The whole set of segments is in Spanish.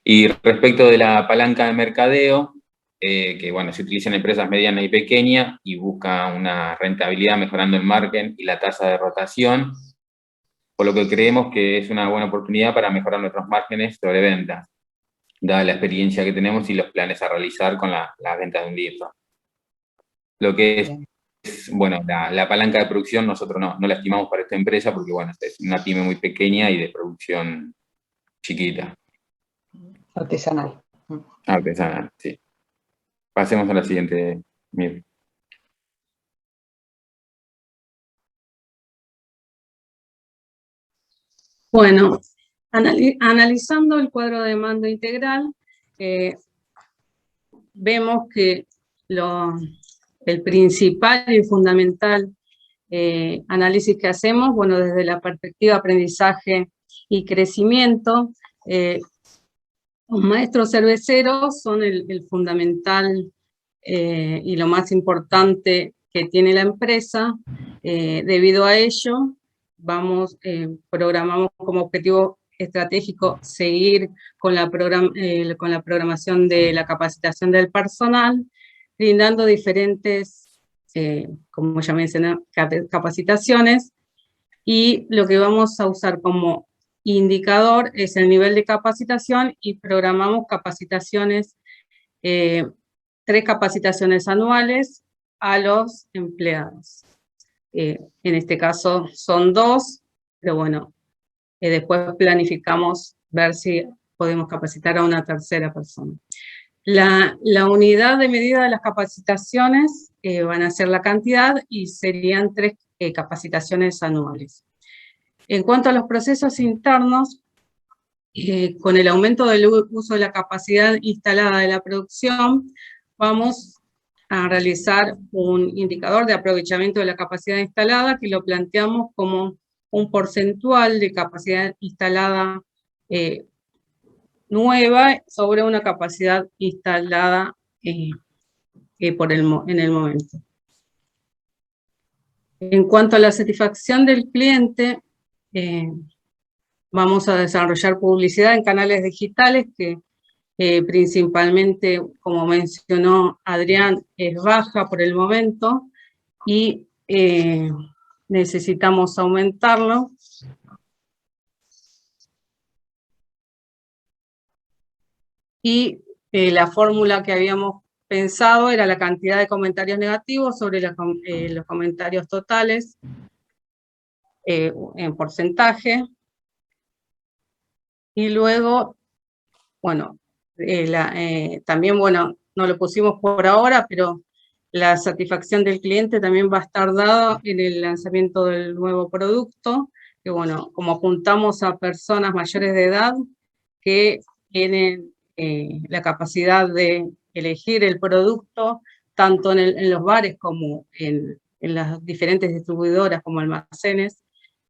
Y respecto de la palanca de mercadeo, que bueno, se utiliza en empresas medianas y pequeñas y busca una rentabilidad mejorando el margen y la tasa de rotación, por lo que creemos que es una buena oportunidad para mejorar nuestros márgenes sobre ventas, dada la experiencia que tenemos y los planes a realizar con la venta de un libro. Lo que es, Bien. bueno, la palanca de producción nosotros no la estimamos para esta empresa porque, bueno, es una pyme muy pequeña y de producción chiquita. Artesanal. Artesanal, sí. Pasemos a la siguiente, Mir. Bueno, analizando el cuadro de mando integral, vemos que el principal y fundamental análisis que hacemos, bueno, desde la perspectiva aprendizaje y crecimiento, los maestros cerveceros son el fundamental y lo más importante que tiene la empresa. Debido a ello, programamos como objetivo estratégico seguir con la programación de la capacitación del personal, brindando diferentes, como ya mencioné, capacitaciones, y lo que vamos a usar como indicador es el nivel de capacitación y programamos capacitaciones, 3 capacitaciones anuales a los empleados. En este caso son 2, pero bueno, después planificamos ver si podemos capacitar a una tercera persona. La unidad de medida de las capacitaciones van a ser la cantidad y serían 3 capacitaciones anuales. En cuanto a los procesos internos, con el aumento del uso de la capacidad instalada de la producción, vamos a realizar un indicador de aprovechamiento de la capacidad instalada que lo planteamos como un porcentual de capacidad instalada nueva sobre una capacidad instalada en el momento. En cuanto a la satisfacción del cliente, vamos a desarrollar publicidad en canales digitales que principalmente, como mencionó Adrián, es baja por el momento y necesitamos aumentarlo. Y la fórmula que habíamos pensado era la cantidad de comentarios negativos sobre los comentarios totales en porcentaje. Y luego, bueno, también, bueno, no lo pusimos por ahora, pero la satisfacción del cliente también va a estar dada en el lanzamiento del nuevo producto, que bueno, como apuntamos a personas mayores de edad que tienen la capacidad de elegir el producto, tanto en los bares como en las diferentes distribuidoras como almacenes,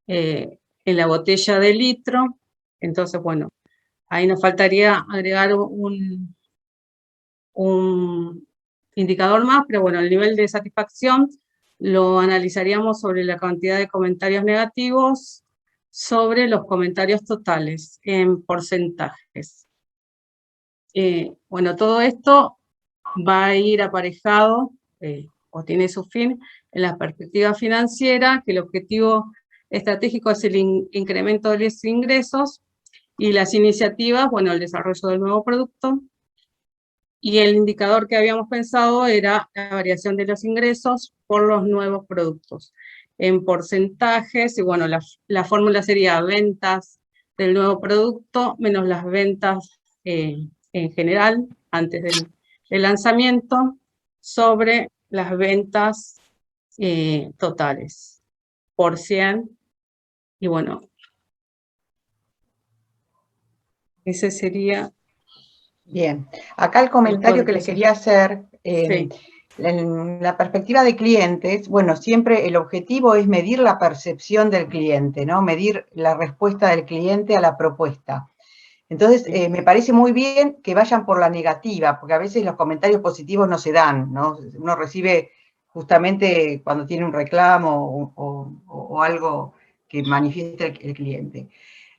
en la botella de litro. Entonces, bueno, ahí nos faltaría agregar un indicador más, pero bueno, el nivel de satisfacción lo analizaríamos sobre la cantidad de comentarios negativos sobre los comentarios totales en porcentajes. Bueno, todo esto va a ir aparejado, o tiene su fin, en la perspectiva financiera, que el objetivo estratégico es el incremento de los ingresos, y las iniciativas, bueno, el desarrollo del nuevo producto, y el indicador que habíamos pensado era la variación de los ingresos por los nuevos productos. En porcentajes, y bueno, la fórmula sería ventas del nuevo producto menos las ventas en general, antes del lanzamiento, sobre las ventas totales, por 100, y bueno, ese sería... Bien, acá el comentario que les quería hacer, Sí. en la perspectiva de clientes, bueno, siempre el objetivo es medir la percepción del cliente, ¿no? Medir la respuesta del cliente a la propuesta. Entonces, me parece muy bien que vayan por la negativa, porque a veces los comentarios positivos no se dan, ¿no? Uno recibe justamente cuando tiene un reclamo o algo que manifiesta el cliente.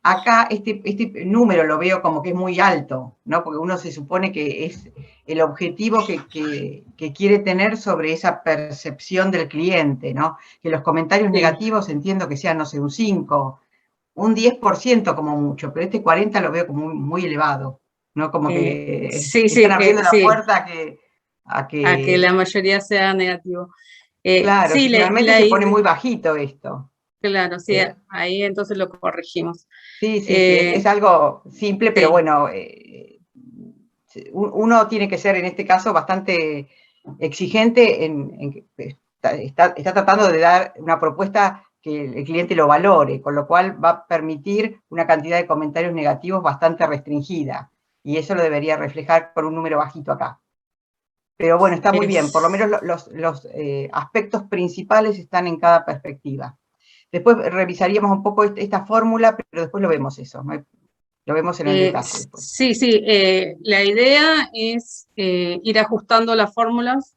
acá este número lo veo como que es muy alto, ¿no? Porque uno se supone que es el objetivo que quiere tener sobre esa percepción del cliente, ¿no? Que los comentarios negativos entiendo que sean, no sé, un 5, un 10% como mucho, pero este 40 lo veo como muy elevado, ¿no? Como que están abriendo la puerta a que la mayoría sea negativo. claro, sí, generalmente se pone muy bajito esto. Claro, sí, ahí entonces lo corregimos. Sí, es algo simple, pero sí. bueno, uno tiene que ser en este caso bastante exigente en que está tratando de dar una propuesta que el cliente lo valore, con lo cual va a permitir una cantidad de comentarios negativos bastante restringida, y eso lo debería reflejar con un número bajito acá. Pero bueno, está muy bien, por lo menos los aspectos principales están en cada perspectiva. Después revisaríamos un poco esta fórmula, pero después lo vemos eso, ¿no? Lo vemos en el detalle después. Sí, la idea es ir ajustando las fórmulas,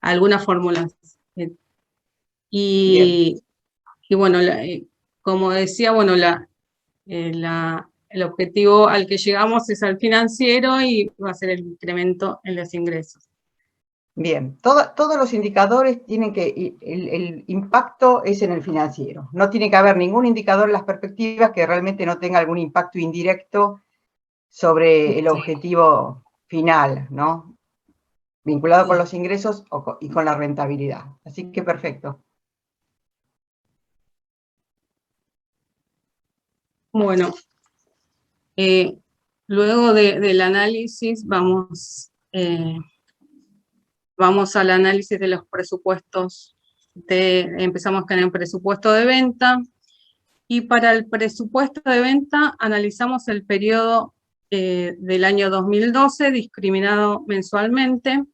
algunas fórmulas. Y bueno, como decía, bueno, el objetivo al que llegamos es al financiero y va a ser el incremento en los ingresos. Bien, todos los indicadores tienen que, el impacto es en el financiero. No tiene que haber ningún indicador en las perspectivas que realmente no tenga algún impacto indirecto sobre el objetivo final, ¿no? Vinculado con los ingresos y con la rentabilidad. Así que perfecto. Bueno, luego del análisis vamos al análisis de los presupuestos. Empezamos con el presupuesto de venta, y para el presupuesto de venta analizamos el periodo del año 2012, discriminado mensualmente,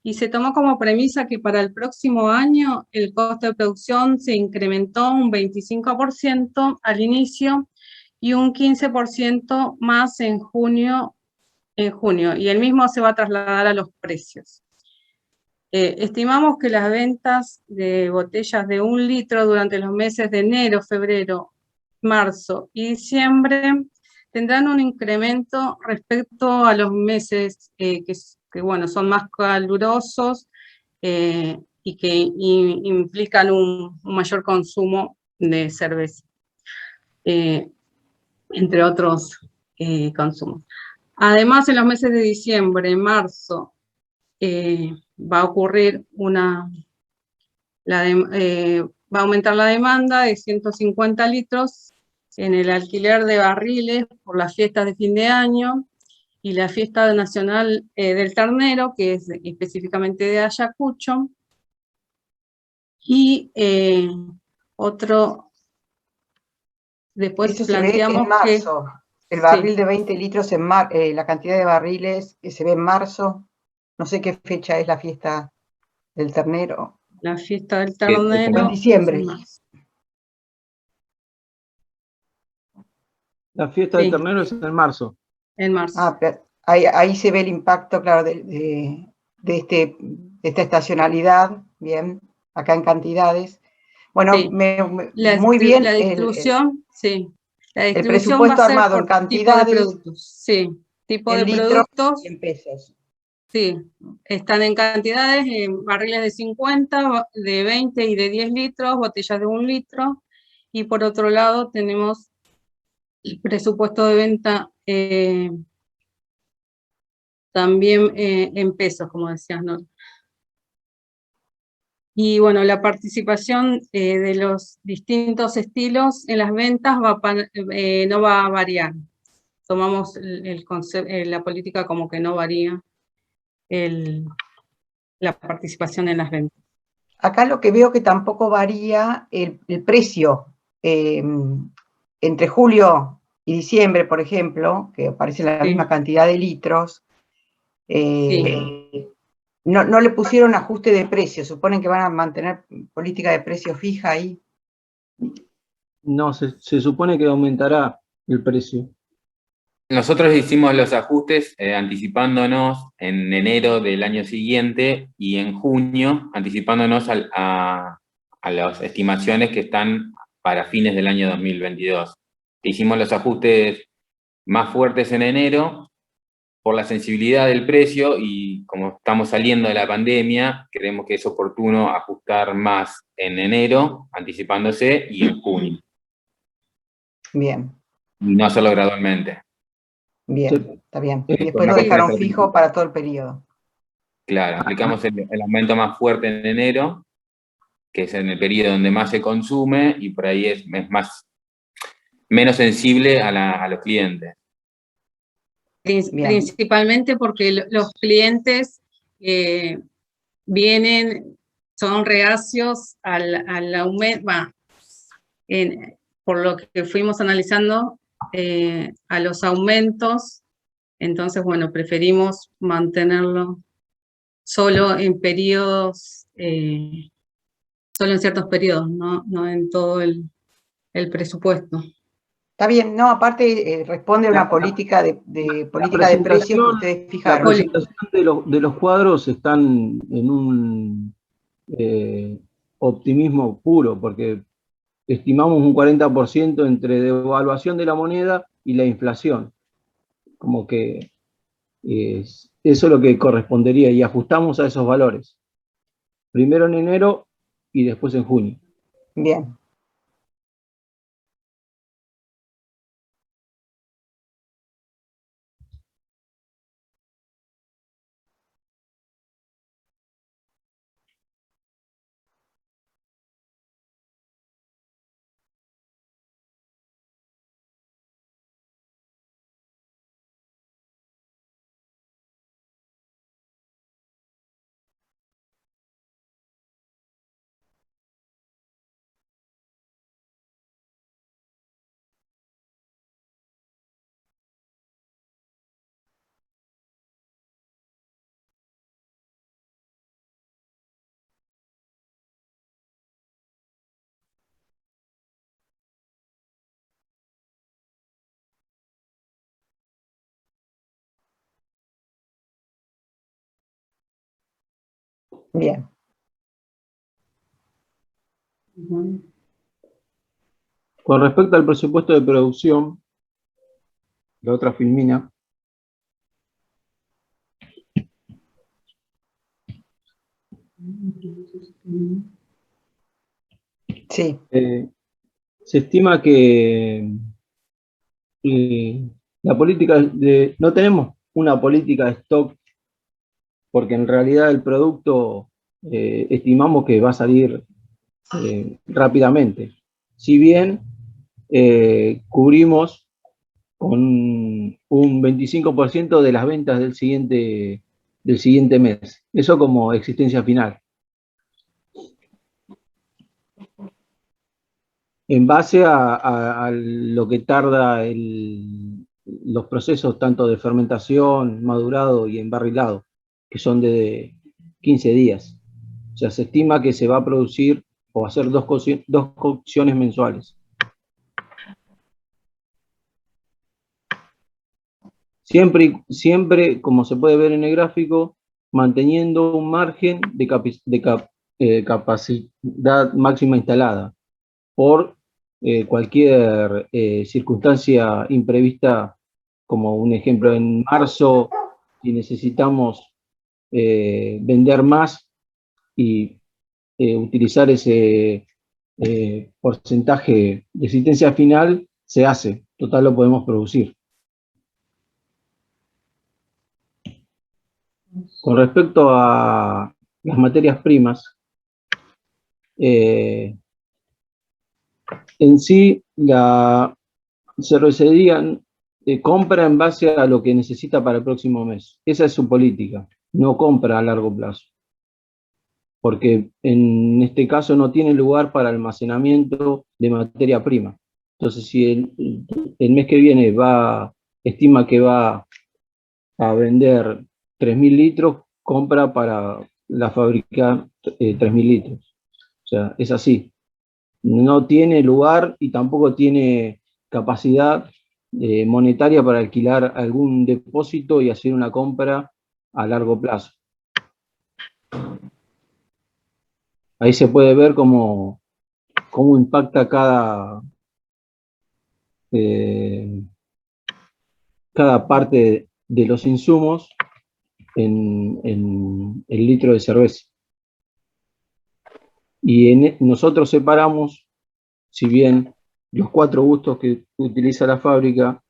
y se tomó como premisa que para el próximo año el costo de producción se incrementó un 25% al inicio y un 15% más en junio, y el mismo se va a trasladar a los precios. Estimamos que las ventas de botellas de 1 litro durante los meses de enero, febrero, marzo y diciembre tendrán un incremento respecto a los meses que bueno, son más calurosos y que implican un mayor consumo de cerveza, entre otros consumos. Además, en los meses de diciembre, marzo, va a ocurrir va a aumentar la demanda de 150 litros en el alquiler de barriles por las fiestas de fin de año y la fiesta nacional del ternero, que es específicamente de Ayacucho. Y después eso planteamos se ve en marzo. El barril de 20 litros, la cantidad de barriles que se ve en marzo. No sé qué fecha es la fiesta del ternero. La fiesta del ternero. En diciembre. La fiesta del ternero es en marzo. En marzo. Ah, pero ahí se ve el impacto, claro, de esta estacionalidad, bien, acá en cantidades. Bueno, sí. Muy bien. La distribución, sí. La distribución el presupuesto va a ser armado por en cantidades. Tipo de productos, sí. Tipo de productos. Y en pesos. Sí, están en cantidades, en barriles de 50, de 20 y de 10 litros, botellas de 1 litro. Y por otro lado tenemos el presupuesto de venta también en pesos, como decías, ¿no? Y bueno, la participación de los distintos estilos en las ventas no va a variar. Tomamos la política como que no varía la participación en las ventas. Acá lo que veo que tampoco varía el precio. Entre julio y diciembre, por ejemplo, que aparece la misma cantidad de litros, no le pusieron ajuste de precio. ¿Suponen que van a mantener política de precio fija ahí? No, se supone que aumentará el precio. Nosotros hicimos los ajustes anticipándonos en enero del año siguiente y en junio anticipándonos a las estimaciones que están para fines del año 2022, hicimos los ajustes más fuertes en enero por la sensibilidad del precio y como estamos saliendo de la pandemia, creemos que es oportuno ajustar más en enero, anticipándose, y en junio. Bien, Y no hacerlo gradualmente. bien, está bien. Y después Una lo cuestión dejaron estratégica. fijo para todo el periodo. Claro, aplicamos el aumento más fuerte en enero, que es en el periodo donde más se consume, y por ahí es menos sensible a los clientes. Bien. Principalmente porque los clientes son reacios al aumento, por lo que fuimos analizando, a los aumentos. Entonces, bueno, preferimos mantenerlo solo en periodos, solo en ciertos periodos, no en todo el presupuesto. Está bien, no, aparte responde a una política de precios que ustedes La fijaron. presentación de los cuadros están en un optimismo puro, porque estimamos un 40% entre devaluación de la moneda y la inflación. Como que eso es lo que correspondería, y ajustamos a esos valores. Primero en enero y después en junio. Bien. Bien. Con respecto al presupuesto de producción, la otra filmina, Sí. se estima que la política no tenemos una política de stock, porque en realidad el producto estimamos que va a salir rápidamente. Si bien cubrimos con un 25% de las ventas del siguiente mes. Eso como existencia final. En base a lo que tarda los procesos tanto de fermentación, madurado y embarrilado, que son de 15 días. O sea, se estima que se va a producir o hacer dos cocciones mensuales. Siempre, como se puede ver en el gráfico, manteniendo un margen de capacidad máxima instalada por cualquier circunstancia imprevista, como un ejemplo en marzo, si necesitamos vender más y utilizar ese porcentaje de existencia final, se hace, total lo podemos producir. Con respecto a las materias primas, en sí la cervecería compra en base a lo que necesita para el próximo mes. Esa es su política, no compra a largo plazo. Porque en este caso no tiene lugar para almacenamiento de materia prima. Entonces, si el mes que viene estima que va a vender 3.000 litros, compra para fabricar 3.000 litros. O sea, es así. No tiene lugar y tampoco tiene capacidad monetaria para alquilar algún depósito y hacer una compra a largo plazo. Ahí se puede ver cómo impacta cada parte de los insumos en el litro de cerveza. Y nosotros separamos, si bien los 4 gustos que utiliza la fábrica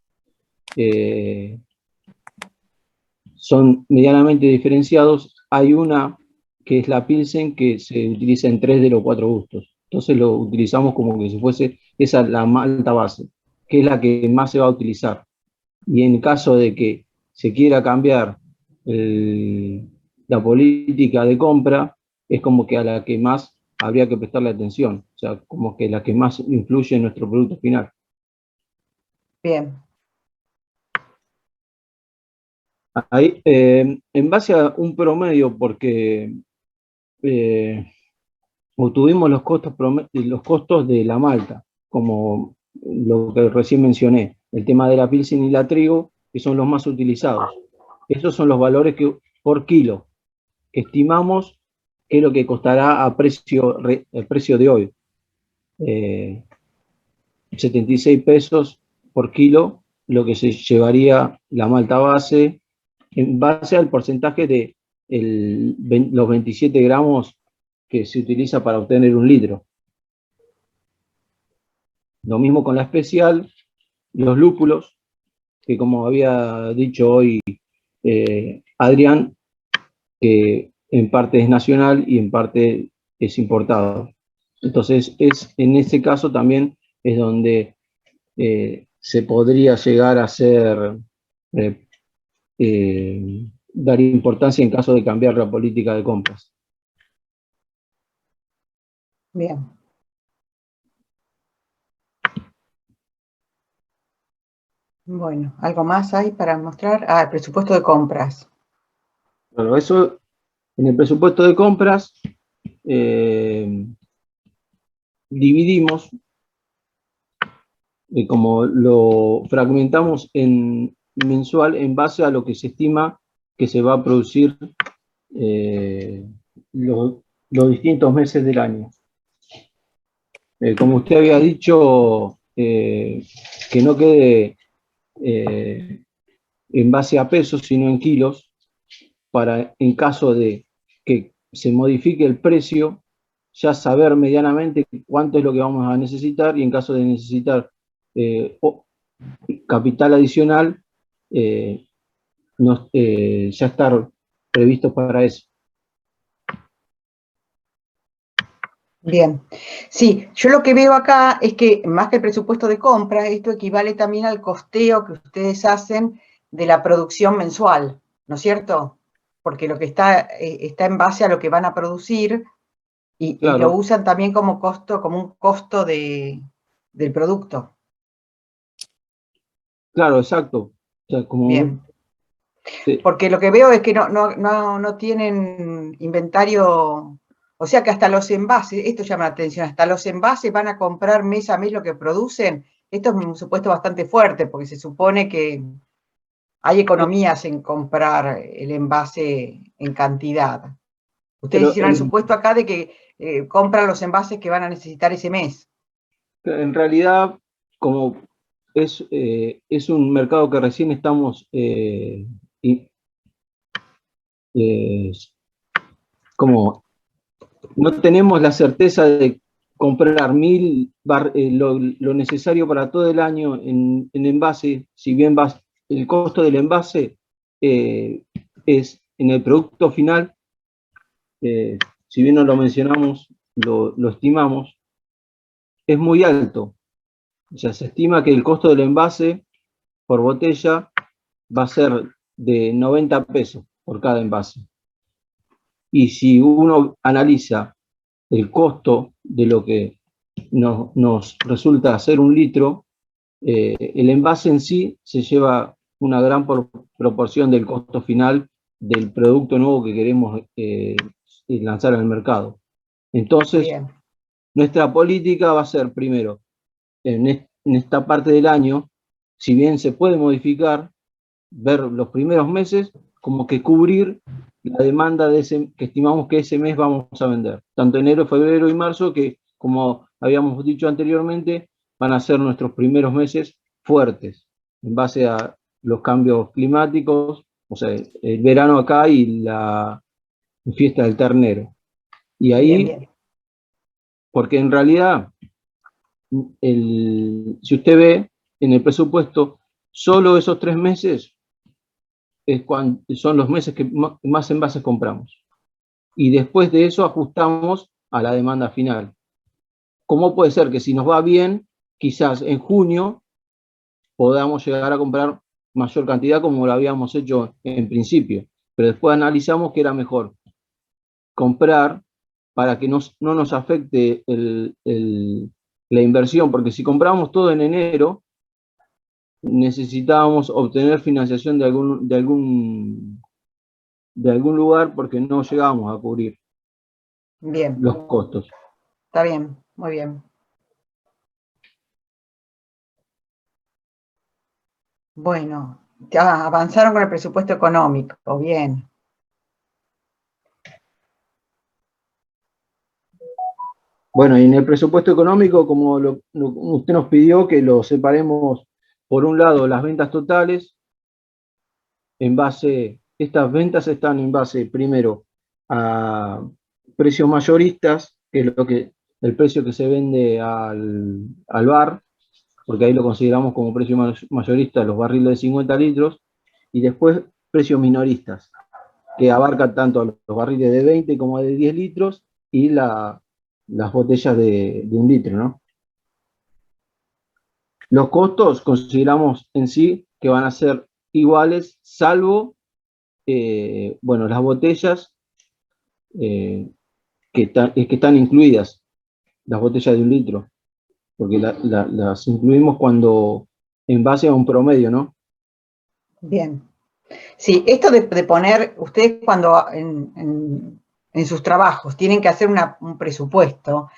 son medianamente diferenciados, hay una que es la Pilsen que se utiliza en 3 de los 4 gustos. Entonces lo utilizamos como que si fuese esa la malta base, que es la que más se va a utilizar. Y en caso de que se quiera cambiar la política de compra, es como que a la que más habría que prestarle atención, o sea, como que la que más influye en nuestro producto final. Bien. Ahí, en base a un promedio, porque obtuvimos los costos de la malta, como lo que recién mencioné, el tema de la Pilsen y la trigo, que son los más utilizados. Esos son los valores que por kilo que estimamos que es lo que costará a el precio de hoy. 76 pesos por kilo, lo que se llevaría la malta base, en base al porcentaje de los 27 gramos que se utiliza para obtener un litro. Lo mismo con la especial, los lúpulos, que como había dicho hoy Adrián, que en parte es nacional y en parte es importado. Entonces, en este caso también es donde se podría llegar a hacer, dar importancia en caso de cambiar la política de compras. Bien. Bueno, ¿algo más hay para mostrar? Ah, el presupuesto de compras. Bueno, eso en el presupuesto de compras dividimos, como lo fragmentamos en mensual en base a lo que se estima que se va a producir los distintos meses del año. Como usted había dicho, que no quede en base a pesos, sino en kilos, para en caso de que se modifique el precio, ya saber medianamente cuánto es lo que vamos a necesitar y en caso de necesitar capital adicional, ya estar previsto para eso. Bien. Sí, yo lo que veo acá es que más que el presupuesto de compra, esto equivale también al costeo que ustedes hacen de la producción mensual, ¿no es cierto? Porque lo que está en base a lo que van a producir y Claro. lo usan también como costo, como un costo del producto. Claro, exacto. O sea, como Bien. sí. Porque lo que veo es que no tienen inventario, o sea que hasta los envases, esto llama la atención, hasta los envases van a comprar mes a mes lo que producen. Esto es un supuesto bastante fuerte, porque se supone que hay economías en comprar el envase en cantidad. Ustedes Pero hicieron el supuesto acá de que compran los envases que van a necesitar ese mes. en realidad, como es un mercado que recién estamos como no tenemos la certeza de comprar lo necesario para todo el año en envase, si bien el costo del envase es en el producto final, si bien no lo mencionamos, lo estimamos, es muy alto. O sea, se estima que el costo del envase por botella va a ser de 90 pesos por cada envase. Y si uno analiza el costo de lo que nos resulta hacer un litro, el envase en sí se lleva una gran proporción del costo final del producto nuevo que queremos lanzar al mercado. Entonces, Bien. nuestra política va a ser, primero, en esta parte del año, si bien se puede modificar, ver los primeros meses como que cubrir la demanda que estimamos que ese mes vamos a vender. Tanto enero, febrero y marzo, que como habíamos dicho anteriormente, van a ser nuestros primeros meses fuertes en base a los cambios climáticos, o sea, el verano acá y la fiesta del ternero. Y ahí, Bien. porque en realidad, si usted ve en el presupuesto, solo esos 3 meses son los meses que más envases compramos. Y después de eso ajustamos a la demanda final. ¿Cómo puede ser que si nos va bien, quizás en junio podamos llegar a comprar mayor cantidad como lo habíamos hecho en principio? Pero después analizamos que era mejor comprar para que no nos afecte la inversión, porque si compramos todo en enero, necesitábamos obtener financiación de algún lugar porque no llegábamos a cubrir Bien. los costos. Está bien, muy bien. Bueno, ya avanzaron con el presupuesto económico, bien. Bueno, y en el presupuesto económico, como usted nos pidió que lo separemos, por un lado, las ventas totales, estas ventas están en base, primero, a precios mayoristas, que es el precio que se vende al bar, porque ahí lo consideramos como precio mayorista los barriles de 50 litros, y después precios minoristas, que abarcan tanto los barriles de 20 como de 10 litros, y las botellas de 1 litro, ¿no? Los costos consideramos en sí que van a ser iguales, salvo, bueno, las botellas que están incluidas, las botellas de 1 litro, porque las incluimos cuando, en base a un promedio, ¿no? Bien. Sí, esto de poner, ustedes cuando en sus trabajos tienen que hacer un presupuesto,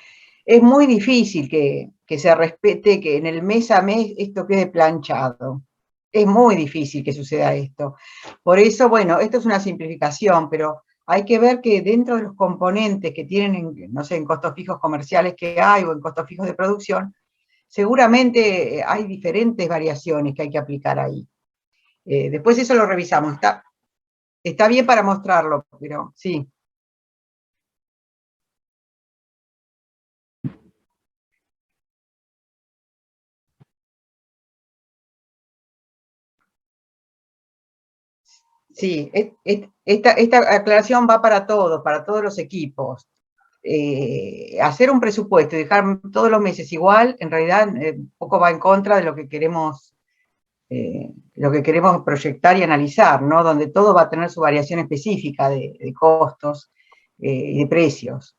es muy difícil que se respete, que en el mes a mes esto quede planchado. Es muy difícil que suceda esto. Por eso, bueno, esto es una simplificación, pero hay que ver que dentro de los componentes que tienen, no sé, en costos fijos comerciales que hay o en costos fijos de producción, seguramente hay diferentes variaciones que hay que aplicar ahí. Después eso lo revisamos. Está bien para mostrarlo, pero sí. Sí, esta aclaración va para todos los equipos. Hacer un presupuesto y dejar todos los meses igual, en realidad un poco va en contra de lo que queremos proyectar y analizar, ¿no? Donde todo va a tener su variación específica de costos y de precios.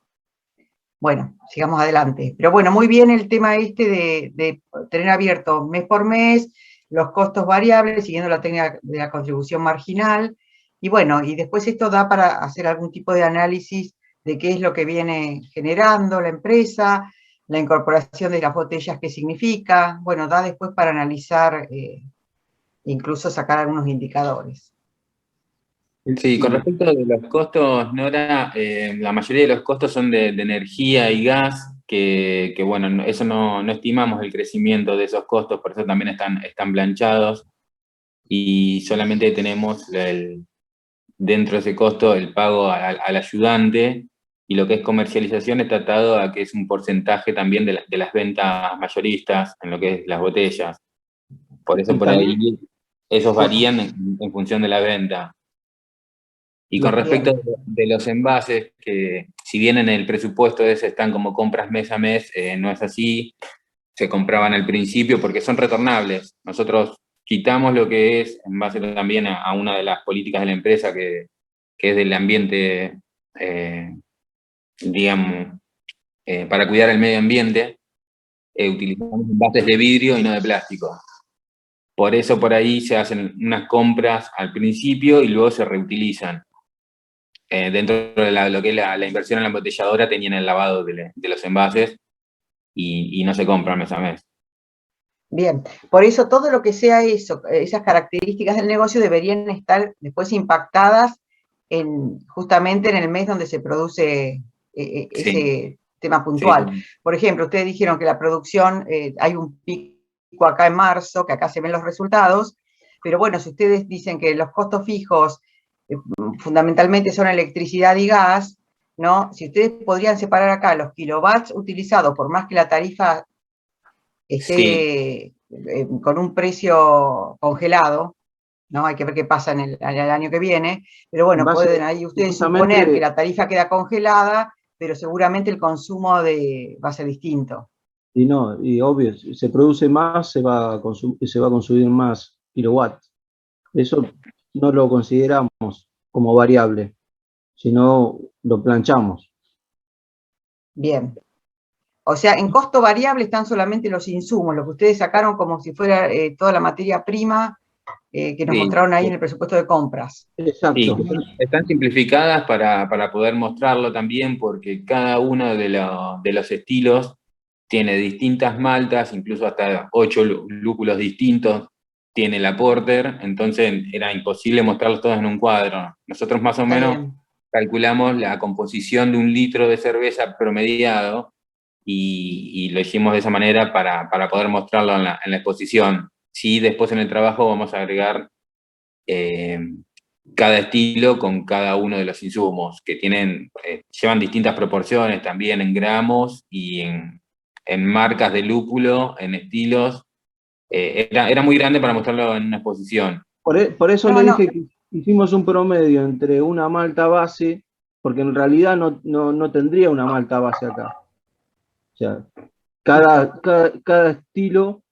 Bueno, sigamos adelante. Pero bueno, muy bien el tema de tener abierto mes por mes, los costos variables, siguiendo la técnica de la contribución marginal. Y bueno, y después esto da para hacer algún tipo de análisis de qué es lo que viene generando la empresa, la incorporación de las botellas, qué significa. Bueno, da después para analizar, incluso sacar algunos indicadores. Sí, con respecto a los costos, Nora, la mayoría de los costos son de energía y gas, que bueno, eso no estimamos el crecimiento de esos costos, por eso también están planchados, y solamente tenemos dentro de ese costo el pago al ayudante, y lo que es comercialización está atado a que es un porcentaje también de las ventas mayoristas en lo que es las botellas. Por eso por ahí esos varían en función de la venta. Y con respecto de los envases, que si bien en el presupuesto ese están como compras mes a mes, no es así, se compraban al principio porque son retornables. Nosotros quitamos lo que es, en base también a una de las políticas de la empresa que es del ambiente, digamos, para cuidar el medio ambiente, utilizamos envases de vidrio y no de plástico. Por eso por ahí se hacen unas compras al principio y luego se reutilizan. Dentro de lo que es la inversión en la embotelladora tenían el lavado de los envases y no se compran mes a mes. Bien, por eso todo lo que sea eso, esas características del negocio deberían estar después impactadas justamente en el mes donde se produce ese tema puntual. Sí. Por ejemplo, ustedes dijeron que la producción, hay un pico acá en marzo, que acá se ven los resultados, pero bueno, si ustedes dicen que los costos fijos fundamentalmente son electricidad y gas, ¿no? Si ustedes podrían separar acá los kilowatts utilizados, por más que la tarifa esté con un precio congelado, ¿no? Hay que ver qué pasa en el año que viene, pero bueno, pueden ahí ustedes suponer que la tarifa queda congelada, pero seguramente el consumo va a ser distinto. Y no, y obvio, si se produce más, se va a consumir más kilowatts. Eso no lo consideramos como variable, sino lo planchamos. Bien. O sea, en costo variable están solamente los insumos, lo que ustedes sacaron como si fuera toda la materia prima que nos mostraron ahí en el presupuesto de compras. Exacto. Sí, están simplificadas para poder mostrarlo también, porque cada uno de los estilos tiene distintas maltas, incluso hasta 8 lúpulos distintos tiene la Porter, entonces era imposible mostrarlos todos en un cuadro. Nosotros más o menos calculamos la composición de 1 litro de cerveza promediado y lo hicimos de esa manera para poder mostrarlo en la exposición. Sí, después en el trabajo vamos a agregar cada estilo con cada uno de los insumos, que llevan distintas proporciones también en gramos y en marcas de lúpulo, en estilos. Era muy grande para mostrarlo en una exposición. Por eso le dije que hicimos un promedio entre una malta base, porque en realidad no tendría una malta base acá. O sea, cada estilo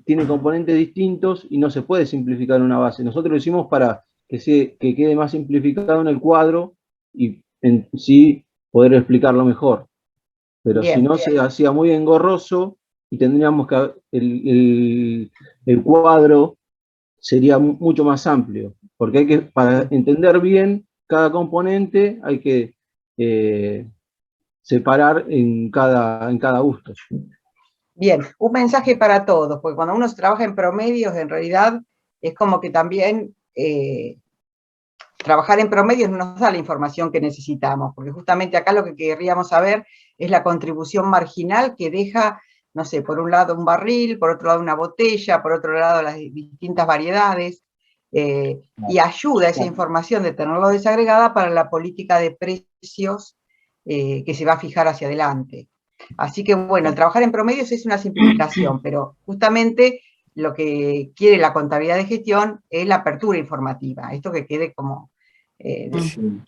tiene componentes distintos y no se puede simplificar una base. Nosotros lo hicimos para que quede más simplificado en el cuadro y en sí poder explicarlo mejor. Pero si no, se hacía muy engorroso y tendríamos que el cuadro sería mucho más amplio, porque para entender bien cada componente hay que separar en cada gusto. Bien, un mensaje para todos, porque cuando uno trabaja en promedios, en realidad es como que también trabajar en promedios no nos da la información que necesitamos, porque justamente acá lo que querríamos saber es la contribución marginal que deja, no sé, por un lado un barril, por otro lado una botella, por otro lado las distintas variedades, y ayuda esa información de tenerlo desagregada para la política de precios que se va a fijar hacia adelante. Así que bueno, el trabajar en promedios es una simplificación, pero justamente lo que quiere la contabilidad de gestión es la apertura informativa, esto que quede como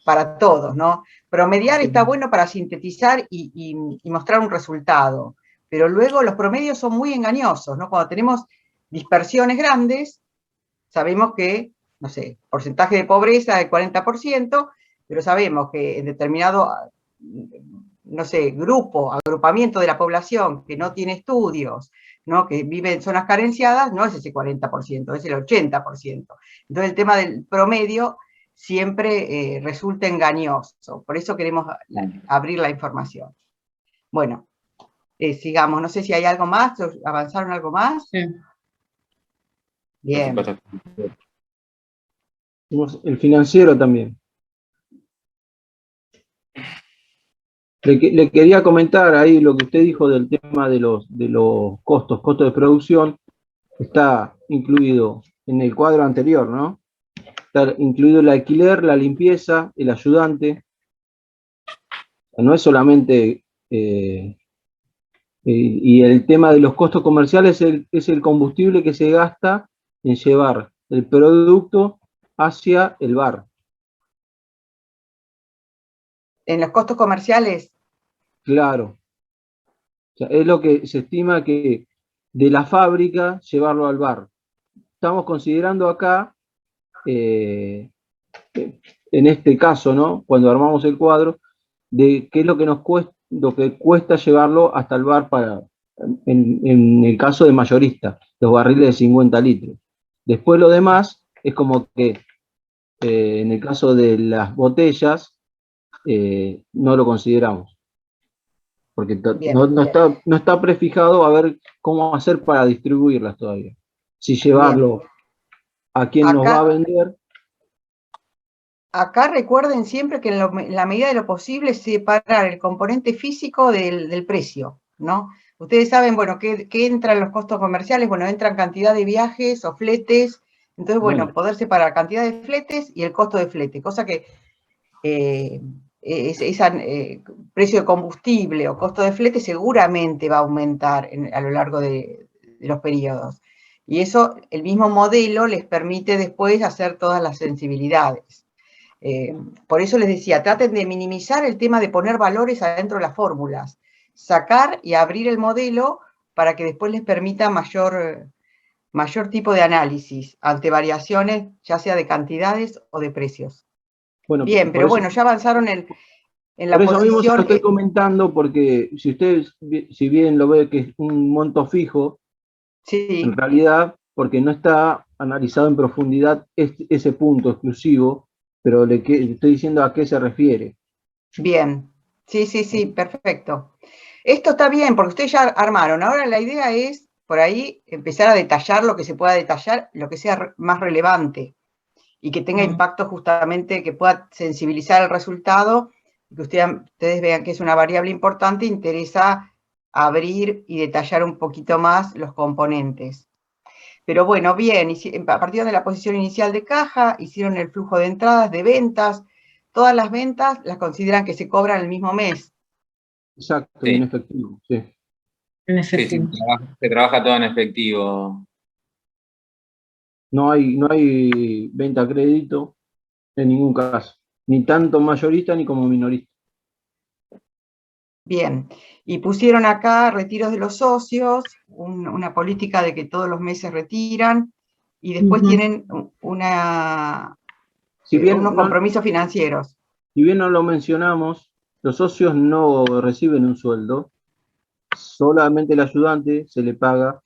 para todos, ¿no? Promediar está bueno para sintetizar y mostrar un resultado, pero luego los promedios son muy engañosos, ¿no? Cuando tenemos dispersiones grandes, sabemos que, no sé, porcentaje de pobreza del 40%, pero sabemos que en determinado, no sé, agrupamiento de la población que no tiene estudios, ¿no? Que vive en zonas carenciadas, no es ese 40%, es el 80%. Entonces el tema del promedio siempre resulta engañoso, por eso queremos abrir la información. Bueno, sigamos, no sé si hay algo más, ¿avanzaron algo más? Sí. Bien. El financiero también. Le quería comentar ahí lo que usted dijo del tema de los costos de producción. Está incluido en el cuadro anterior, ¿no? Está incluido el alquiler, la limpieza, el ayudante. No es solamente... y el tema de los costos comerciales es el combustible que se gasta en llevar el producto hacia el bar. ¿En los costos comerciales? Claro. O sea, es lo que se estima que de la fábrica llevarlo al bar. Estamos considerando acá, en este caso, ¿no? Cuando armamos el cuadro, de qué es lo que nos cuesta, lo que cuesta llevarlo hasta el bar en el caso de mayorista, los barriles de 50 litros. Después lo demás es como que en el caso de las botellas no lo consideramos. Porque no está prefijado a ver cómo hacer para distribuirlas todavía. Si llevarlo a quien nos va a vender. Acá recuerden siempre que en la medida de lo posible separar el componente físico del precio, ¿no? Ustedes saben, bueno, ¿qué entran los costos comerciales? Bueno, entran cantidad de viajes o fletes. Entonces, bueno, poder separar cantidad de fletes y el costo de flete, cosa que precio de combustible o costo de flete seguramente va a aumentar a lo largo de los periodos. Y eso, el mismo modelo les permite después hacer todas las sensibilidades. Por eso les decía, traten de minimizar el tema de poner valores adentro de las fórmulas, sacar y abrir el modelo para que después les permita mayor tipo de análisis ante variaciones, ya sea de cantidades o de precios. Bueno, Bien, pero bueno, ya avanzaron en la por eso mismo se lo posición. estoy comentando, porque si ustedes, si bien lo ve que es un monto fijo, Sí, en realidad, porque no está analizado en profundidad ese punto exclusivo, pero le estoy diciendo a qué se refiere. bien. Sí, perfecto. Esto está bien, porque ustedes ya armaron. Ahora la idea es, por ahí, empezar a detallar lo que se pueda detallar, lo que sea más relevante y que tenga impacto justamente, que pueda sensibilizar el resultado, que ustedes vean que es una variable importante, interesa abrir y detallar un poquito más los componentes. Pero bueno, bien, a partir de la posición inicial de caja, hicieron el flujo de entradas, de ventas. Todas las ventas las consideran que se cobran el mismo mes. Exacto, Sí. y en efectivo, sí. En Sí, efectivo. se trabaja todo en efectivo. No hay venta a crédito en ningún caso, ni tanto mayorista ni como minorista. Bien, y pusieron acá retiros de los socios, una política de que todos los meses retiran, y después tienen unos compromisos financieros. Si bien no lo mencionamos, los socios no reciben un sueldo, solamente el ayudante se le paga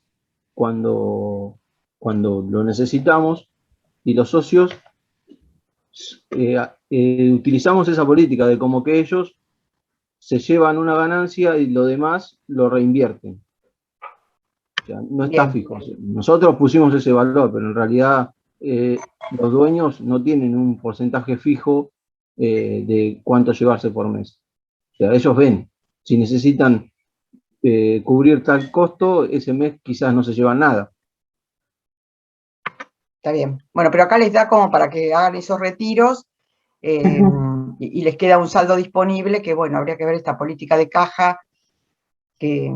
cuando lo necesitamos, y los socios utilizamos esa política de como que ellos se llevan una ganancia y lo demás lo reinvierten. O sea, no está Bien. fijo. Nosotros pusimos ese valor, pero en realidad los dueños no tienen un porcentaje fijo de cuánto llevarse por mes. O sea, ellos ven, si necesitan cubrir tal costo, ese mes quizás no se llevan nada. Está bien. Bueno, pero acá les da como para que hagan esos retiros y les queda un saldo disponible que, bueno, habría que ver esta política de caja, que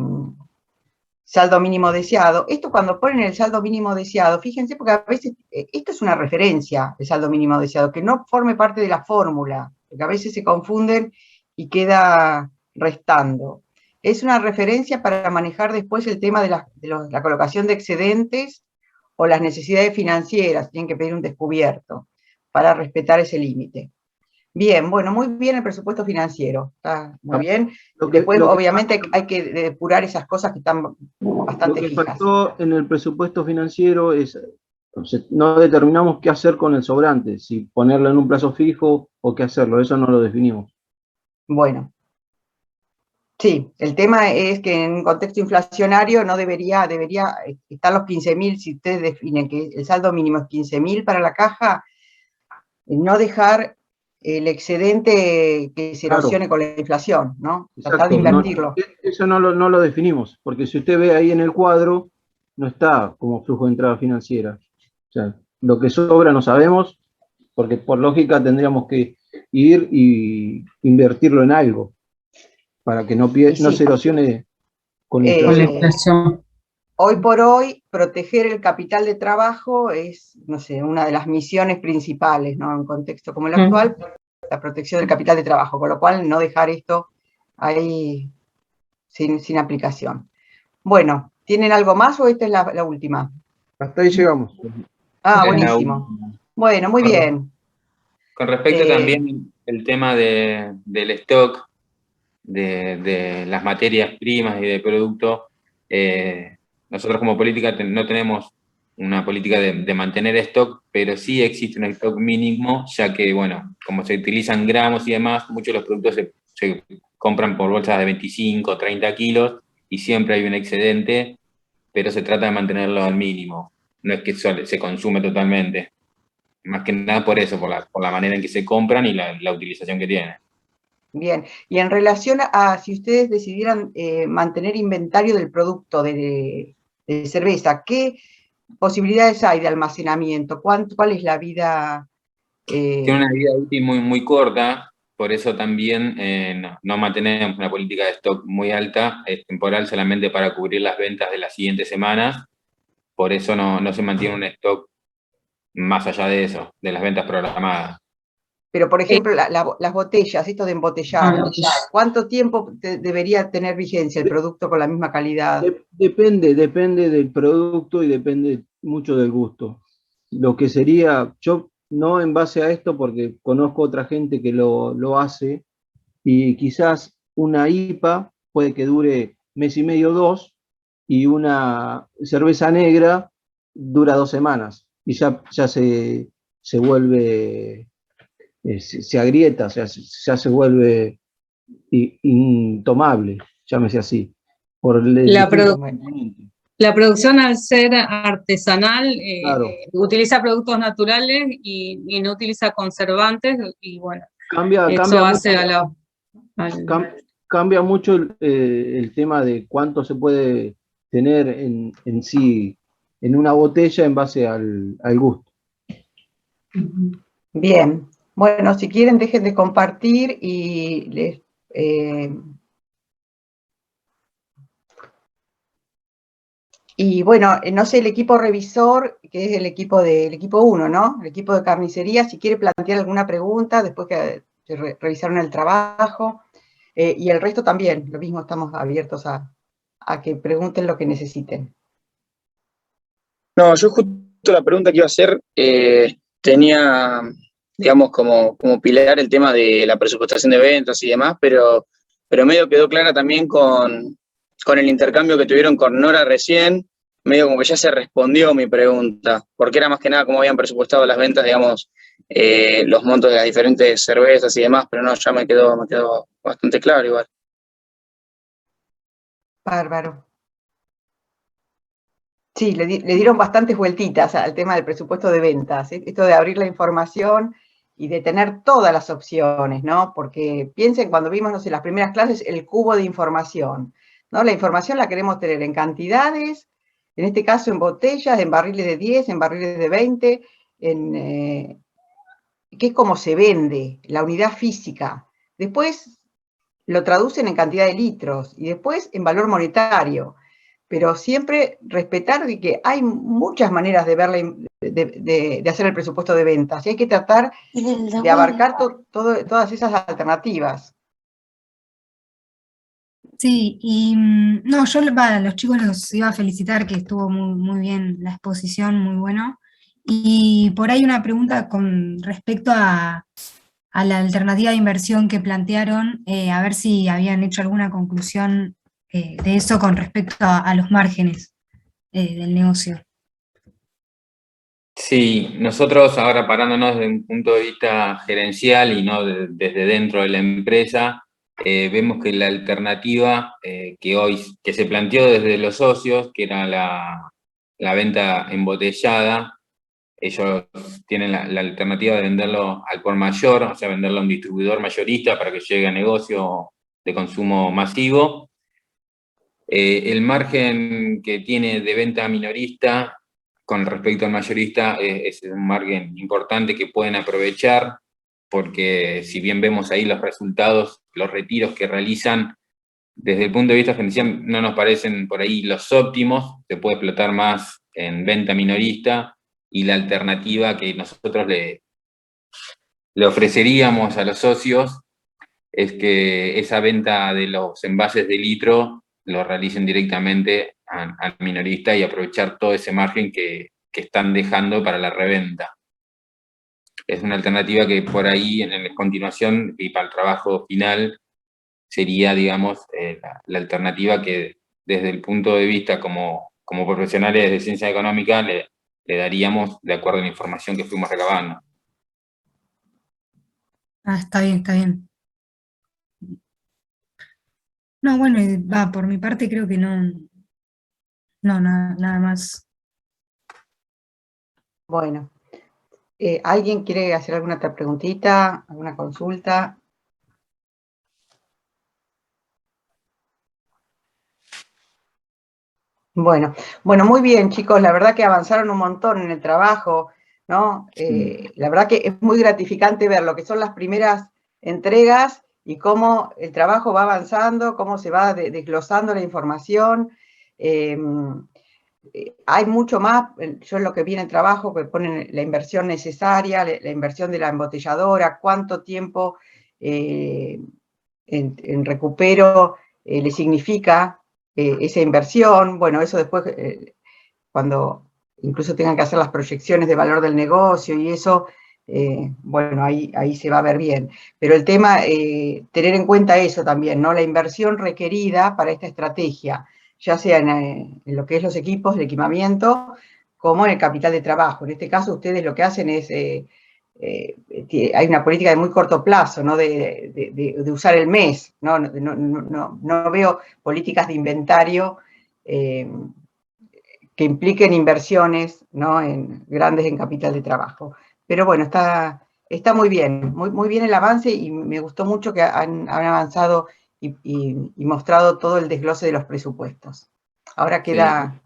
saldo mínimo deseado. Esto cuando ponen el saldo mínimo deseado, fíjense, porque a veces, esto es una referencia, el saldo mínimo deseado, que no forme parte de la fórmula, porque a veces se confunden y queda restando. Es una referencia para manejar después el tema de la colocación de excedentes o las necesidades financieras, tienen que pedir un descubierto para respetar ese límite. Bien, bueno, muy bien el presupuesto financiero, está muy bien. Después, obviamente, hay que depurar esas cosas que están bastante fijas. Lo que faltó en el presupuesto financiero es, entonces, no determinamos qué hacer con el sobrante, si ponerlo en un plazo fijo o qué hacerlo, eso no lo definimos. Bueno, sí, el tema es que en un contexto inflacionario no debería estar los 15.000, si ustedes definen que el saldo mínimo es 15.000 para la caja, no dejar el excedente que se erosione con la inflación, ¿no? Tratar de invertirlo. Eso no lo definimos, porque si usted ve ahí en el cuadro, no está como flujo de entrada financiera. O sea, lo que sobra no sabemos, porque por lógica tendríamos que ir y invertirlo en algo, para que no se erosione con la inflación. Hoy por hoy, proteger el capital de trabajo es, no sé, una de las misiones principales, ¿no? En un contexto como el actual, la protección del capital de trabajo, con lo cual no dejar esto ahí sin aplicación. Bueno, ¿tienen algo más o esta es la última? Hasta ahí llegamos. Ah, buenísimo. Bueno, muy bien. Con respecto también el tema del stock, de las materias primas y de producto, nosotros como política no tenemos una política de mantener stock, pero sí existe un stock mínimo, ya que, bueno, como se utilizan gramos y demás, muchos de los productos se compran por bolsas de 25, 30 kilos y siempre hay un excedente, pero se trata de mantenerlo al mínimo, no es que se consume totalmente. Más que nada por eso, por la manera en que se compran y la utilización que tienen. Bien, y en relación a si ustedes decidieran mantener inventario del producto de cerveza, ¿qué posibilidades hay de almacenamiento? ¿Cuál es la vida? Tiene una vida útil muy, muy corta, por eso también no mantenemos una política de stock muy alta, es temporal solamente para cubrir las ventas de las siguientes semanas, por eso no se mantiene un stock más allá de eso, de las ventas programadas. Pero, por ejemplo, las botellas, esto de embotellar, ¿cuánto tiempo debería tener vigencia el producto con la misma calidad? Depende del producto y depende mucho del gusto. Lo que sería, yo no en base a esto, porque conozco otra gente que lo hace, y quizás una IPA puede que dure mes y medio, dos, y una cerveza negra dura 2 semanas, y ya se vuelve, se agrieta, o sea, ya se vuelve intomable, llámese así, por el La, distintos produ- componentes. la producción, al ser artesanal, Claro, utiliza productos naturales y no utiliza conservantes, y bueno, cambia eso mucho, hace a la... al- cambia mucho el tema de cuánto se puede tener en sí en una botella en base al gusto. Bien, bueno, si quieren dejen de compartir y bueno, no sé, el equipo revisor, que es el equipo 1, ¿no? El equipo de carnicería, si quiere plantear alguna pregunta después que revisaron el trabajo, y el resto también, lo mismo, estamos abiertos a que pregunten lo que necesiten. No, yo justo la pregunta que iba a hacer tenía, digamos, como pilar el tema de la presupuestación de ventas y demás, pero medio quedó clara también con el intercambio que tuvieron con Nora recién, medio como que ya se respondió mi pregunta, porque era más que nada cómo habían presupuestado las ventas, digamos, los montos de las diferentes cervezas y demás, pero no, ya me quedó bastante claro igual. Bárbaro. Sí, le dieron bastantes vueltitas al tema del presupuesto de ventas, ¿eh? Esto de abrir la información y de tener todas las opciones, ¿no? Porque piensen, cuando vimos, no sé, las primeras clases, el cubo de información, ¿no? La información la queremos tener en cantidades, en este caso en botellas, en barriles de 10, en barriles de 20, que es como se vende, la unidad física. Después lo traducen en cantidad de litros y después en valor monetario, pero siempre respetar de que hay muchas maneras de verla, de hacer el presupuesto de ventas, y hay que tratar de abarcar todas esas alternativas. Sí, y no, yo a los chicos los iba a felicitar, que estuvo muy, muy bien la exposición, muy bueno. Y por ahí una pregunta con respecto a la alternativa de inversión que plantearon, a ver si habían hecho alguna conclusión de eso con respecto a los márgenes del negocio. Sí, nosotros ahora parándonos desde un punto de vista gerencial y no desde dentro de la empresa, vemos que la alternativa que se planteó desde los socios, que era la venta embotellada, ellos tienen la alternativa de venderlo al por mayor, o sea, venderlo a un distribuidor mayorista para que llegue a negocio de consumo masivo. El margen que tiene de venta minorista con respecto al mayorista es un margen importante que pueden aprovechar, porque si bien vemos ahí los resultados, los retiros que realizan, desde el punto de vista gerencial no nos parecen por ahí los óptimos, se puede explotar más en venta minorista, y la alternativa que nosotros le ofreceríamos a los socios es que esa venta de los envases de litro lo realicen directamente al minorista y aprovechar todo ese margen que están dejando para la reventa. Es una alternativa que por ahí, en continuación, y para el trabajo final, sería, digamos, la alternativa que desde el punto de vista como profesionales de ciencia económica le daríamos de acuerdo a la información que fuimos recabando. Ah, está bien, está bien. No, bueno, por mi parte creo que no, no, nada más. Bueno, ¿alguien quiere hacer alguna otra preguntita, alguna consulta? Bueno, muy bien, chicos, la verdad que avanzaron un montón en el trabajo, ¿no? La verdad que es muy gratificante ver lo que son las primeras entregas y cómo el trabajo va avanzando, cómo se va desglosando la información. Hay mucho más, yo en lo que vi en el trabajo, que ponen la inversión necesaria, la inversión de la embotelladora, cuánto tiempo en recupero le significa esa inversión. Bueno, eso después, cuando incluso tengan que hacer las proyecciones de valor del negocio y eso, bueno, ahí se va a ver bien. Pero el tema, tener en cuenta eso también, ¿no? La inversión requerida para esta estrategia, ya sea en lo que es los equipos, el equipamiento, como en el capital de trabajo. En este caso, ustedes lo que hacen es, hay una política de muy corto plazo, ¿no? De usar el mes, ¿no? No veo políticas de inventario que impliquen inversiones, ¿no? Grandes en capital de trabajo. Pero bueno, está muy bien, muy bien el avance y me gustó mucho que han avanzado y mostrado todo el desglose de los presupuestos. Ahora queda... Sí.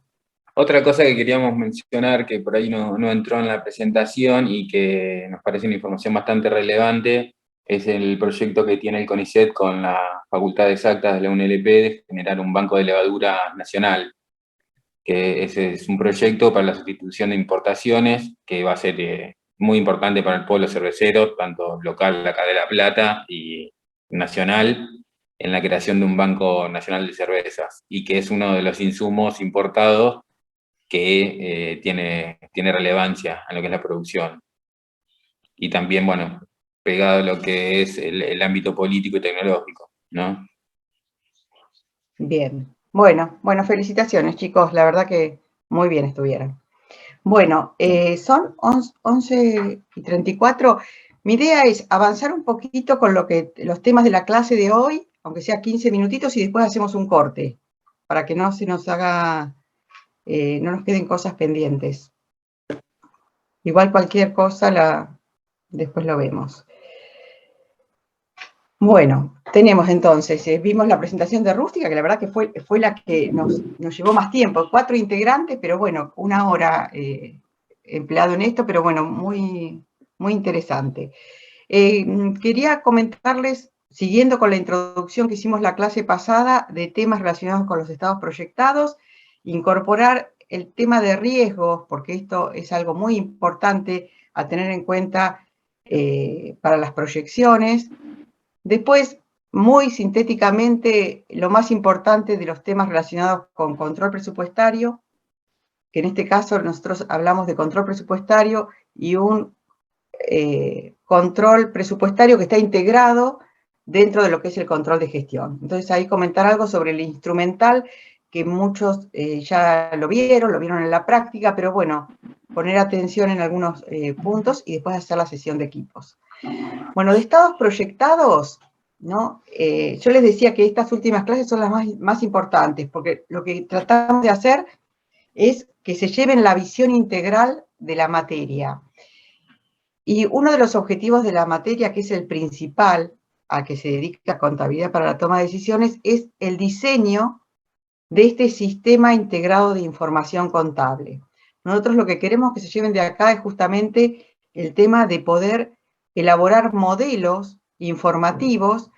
Otra cosa que queríamos mencionar, que por ahí no entró en la presentación y que nos parece una información bastante relevante, es el proyecto que tiene el CONICET con la Facultad de Exactas de la UNLP de generar un banco de levadura nacional, que ese es un proyecto para la sustitución de importaciones que va a ser muy importante para el pueblo cervecero, tanto local acá de La Plata y nacional, en la creación de un Banco Nacional de Cervezas, y que es uno de los insumos importados que tiene relevancia en lo que es la producción. Y también, bueno, pegado a lo que es el ámbito político y tecnológico, ¿no? Bien. Bueno, felicitaciones, chicos. La verdad que muy bien estuvieron. Bueno, son 11:34. Mi idea es avanzar un poquito con los temas de la clase de hoy, aunque sea 15 minutitos, y después hacemos un corte, para que no se nos haga, no nos queden cosas pendientes. Igual cualquier cosa después lo vemos. Bueno, tenemos entonces, vimos la presentación de Rústica, que la verdad que fue la que nos llevó más tiempo, 4 integrantes, pero bueno, 1 hora empleado en esto, pero bueno, muy interesante. Quería comentarles, siguiendo con la introducción que hicimos la clase pasada, de temas relacionados con los estados proyectados, incorporar el tema de riesgos, porque esto es algo muy importante a tener en cuenta para las proyecciones. Después, muy sintéticamente, lo más importante de los temas relacionados con control presupuestario, que en este caso nosotros hablamos de control presupuestario y un control presupuestario que está integrado dentro de lo que es el control de gestión. Entonces, ahí comentar algo sobre el instrumental, que muchos ya lo vieron en la práctica, pero bueno, poner atención en algunos puntos y después hacer la sesión de equipos. Bueno, de estados proyectados, ¿no? Yo les decía que estas últimas clases son las más importantes, porque lo que tratamos de hacer es que se lleven la visión integral de la materia. Y uno de los objetivos de la materia, que es el principal, a que se dedica contabilidad para la toma de decisiones, es el diseño de este sistema integrado de información contable. Nosotros lo que queremos que se lleven de acá es justamente el tema de poder elaborar modelos informativos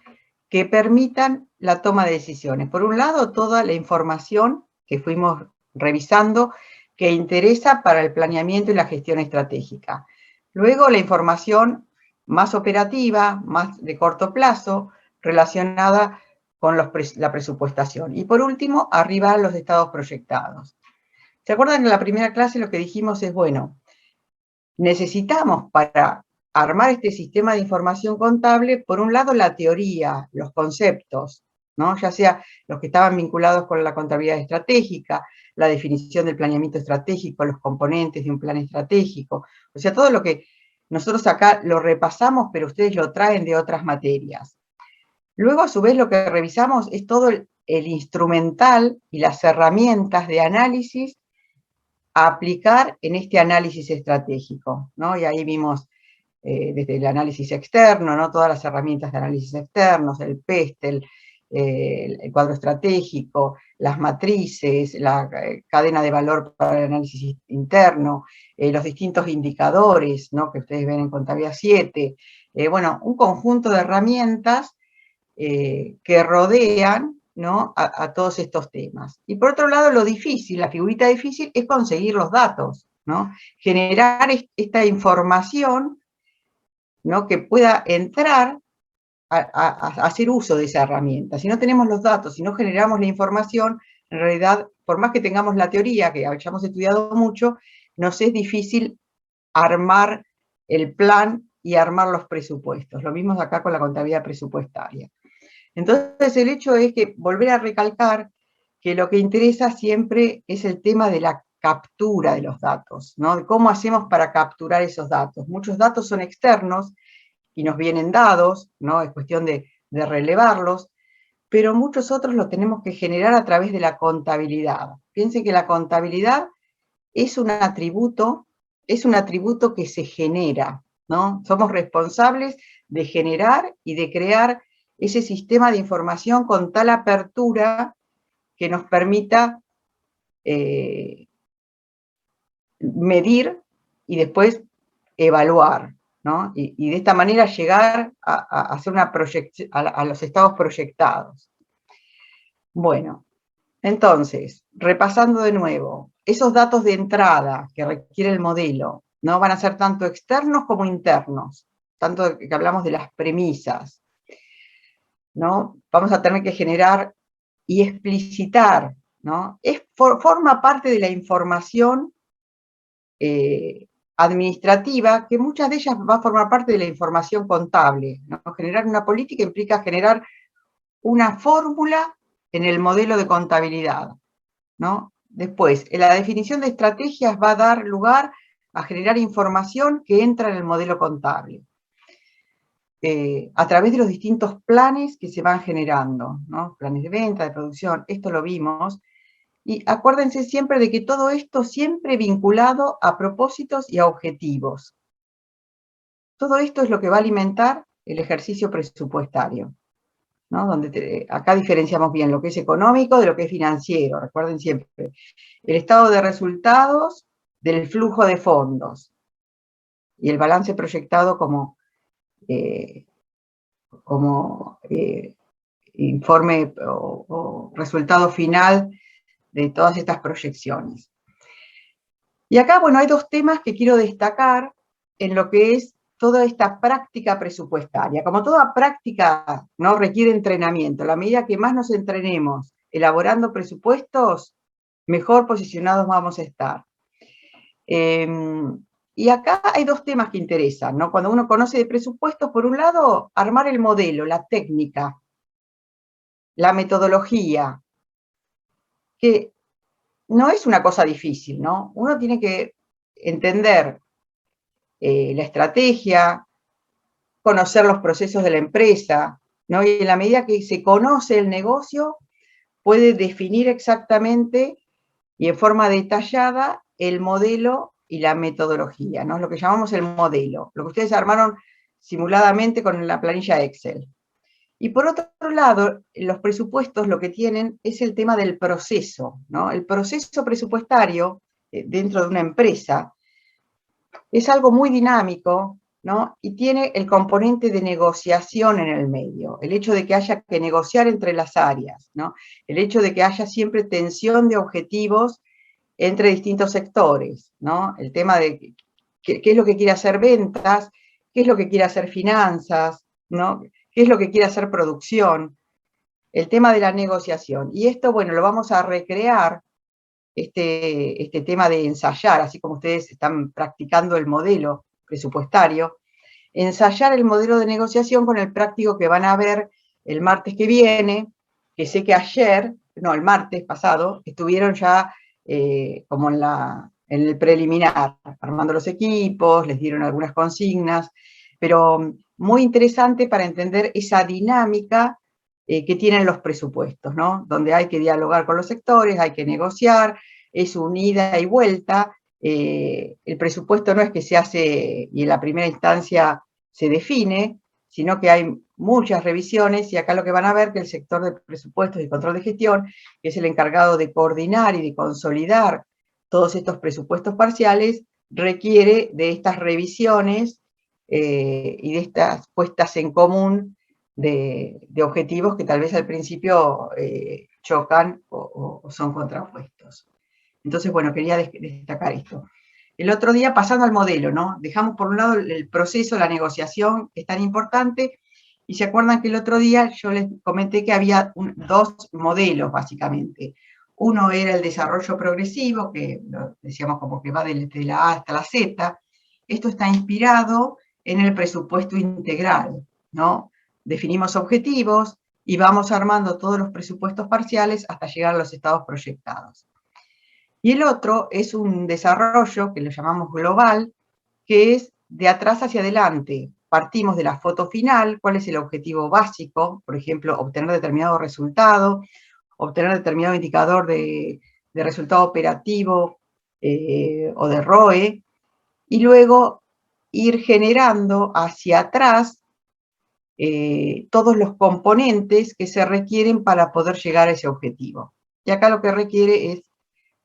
que permitan la toma de decisiones. Por un lado, toda la información que fuimos revisando que interesa para el planeamiento y la gestión estratégica. Luego, la información más operativa, más de corto plazo, relacionada con la presupuestación. Y por último, arriba los estados proyectados. ¿Se acuerdan que en la primera clase lo que dijimos es, bueno, necesitamos para armar este sistema de información contable, por un lado la teoría, los conceptos, ¿no? Ya sea los que estaban vinculados con la contabilidad estratégica, la definición del planeamiento estratégico, los componentes de un plan estratégico, o sea, todo lo que nosotros acá lo repasamos, pero ustedes lo traen de otras materias. Luego, a su vez, lo que revisamos es todo el instrumental y las herramientas de análisis a aplicar en este análisis estratégico, ¿no? Y ahí vimos desde el análisis externo, ¿no? Todas las herramientas de análisis externos, el PEST, el cuadro estratégico, las matrices, la cadena de valor para el análisis interno, los distintos indicadores, ¿no?, que ustedes ven en Contabilidad 7, bueno, un conjunto de herramientas que rodean, ¿no?, a todos estos temas. Y por otro lado, lo difícil, la figurita difícil, es conseguir los datos, ¿no? Generar esta información, ¿no?, que pueda entrar a hacer uso de esa herramienta. Si no tenemos los datos, si no generamos la información, en realidad, por más que tengamos la teoría, que hayamos estudiado mucho, nos es difícil armar el plan y armar los presupuestos. Lo mismo acá con la contabilidad presupuestaria. Entonces, el hecho es que volver a recalcar que lo que interesa siempre es el tema de la captura de los datos, ¿no? De cómo hacemos para capturar esos datos. Muchos datos son externos y nos vienen dados, ¿no? Es cuestión de relevarlos, pero muchos otros los tenemos que generar a través de la contabilidad. Piensen que la contabilidad es un atributo que se genera, ¿no? Somos responsables de generar y de crear ese sistema de información con tal apertura que nos permita medir y después evaluar, ¿no? Y de esta manera llegar a hacer una proyección, a los estados proyectados. Bueno, entonces, repasando de nuevo, esos datos de entrada que requiere el modelo, ¿no?, van a ser tanto externos como internos, tanto que hablamos de las premisas, ¿no? Vamos a tener que generar y explicitar, ¿no? Forma parte de la información administrativa, que muchas de ellas va a formar parte de la información contable, ¿no? Generar una política implica generar una fórmula en el modelo de contabilidad, ¿no? Después, la definición de estrategias va a dar lugar a generar información que entra en el modelo contable, a través de los distintos planes que se van generando, ¿no? Planes de venta, de producción, esto lo vimos. Y acuérdense siempre de que todo esto siempre vinculado a propósitos y a objetivos. Todo esto es lo que va a alimentar el ejercicio presupuestario, ¿no? Donde acá diferenciamos bien lo que es económico de lo que es financiero. Recuerden siempre, el estado de resultados del flujo de fondos y el balance proyectado como informe o resultado final de todas estas proyecciones. Y acá, bueno, hay dos temas que quiero destacar en lo que es toda esta práctica presupuestaria. Como toda práctica, ¿no?, requiere entrenamiento. A la medida que más nos entrenemos elaborando presupuestos, mejor posicionados vamos a estar. Y acá hay dos temas que interesan, ¿no? Cuando uno conoce de presupuestos, por un lado, armar el modelo, la técnica, la metodología, que no es una cosa difícil, ¿no? Uno tiene que entender la estrategia, conocer los procesos de la empresa, ¿no? Y en la medida que se conoce el negocio, puede definir exactamente y en forma detallada el modelo y la metodología, ¿no? Lo que llamamos el modelo, lo que ustedes armaron simuladamente con la planilla Excel. Y por otro lado, los presupuestos lo que tienen es el tema del proceso, ¿no? El proceso presupuestario dentro de una empresa es algo muy dinámico, ¿no? Y tiene el componente de negociación en el medio, el hecho de que haya que negociar entre las áreas, ¿no? El hecho de que haya siempre tensión de objetivos entre distintos sectores, ¿no? El tema de qué es lo que quiere hacer ventas, qué es lo que quiere hacer finanzas, ¿no? ¿Qué es lo que quiere hacer producción? El tema de la negociación. Y esto, bueno, lo vamos a recrear, este tema de ensayar, así como ustedes están practicando el modelo presupuestario, ensayar el modelo de negociación con el práctico que van a ver el martes que viene, que sé que el martes pasado, estuvieron ya como en el preliminar, armando los equipos, les dieron algunas consignas, pero muy interesante para entender esa dinámica que tienen los presupuestos, ¿no? Donde hay que dialogar con los sectores, hay que negociar, es un ida y vuelta. El presupuesto no es que se hace y en la primera instancia se define, sino que hay muchas revisiones, y acá lo que van a ver que el sector de presupuestos y control de gestión, que es el encargado de coordinar y de consolidar todos estos presupuestos parciales, requiere de estas revisiones y de estas puestas en común de objetivos que tal vez al principio chocan o son contrapuestos. Entonces, bueno, quería destacar esto. El otro día, pasando al modelo, ¿no? Dejamos por un lado el proceso, la negociación, que es tan importante, y se acuerdan que el otro día yo les comenté que había dos modelos, básicamente. Uno era el desarrollo progresivo, que lo decíamos como que va de la A hasta la Z. Esto está inspirado en el presupuesto integral, ¿no? Definimos objetivos y vamos armando todos los presupuestos parciales hasta llegar a los estados proyectados. Y el otro es un desarrollo que lo llamamos global, que es de atrás hacia adelante. Partimos de la foto final, cuál es el objetivo básico, por ejemplo, obtener determinado resultado, obtener determinado indicador de resultado operativo o de ROE, y luego ir generando hacia atrás todos los componentes que se requieren para poder llegar a ese objetivo. Y acá lo que requiere es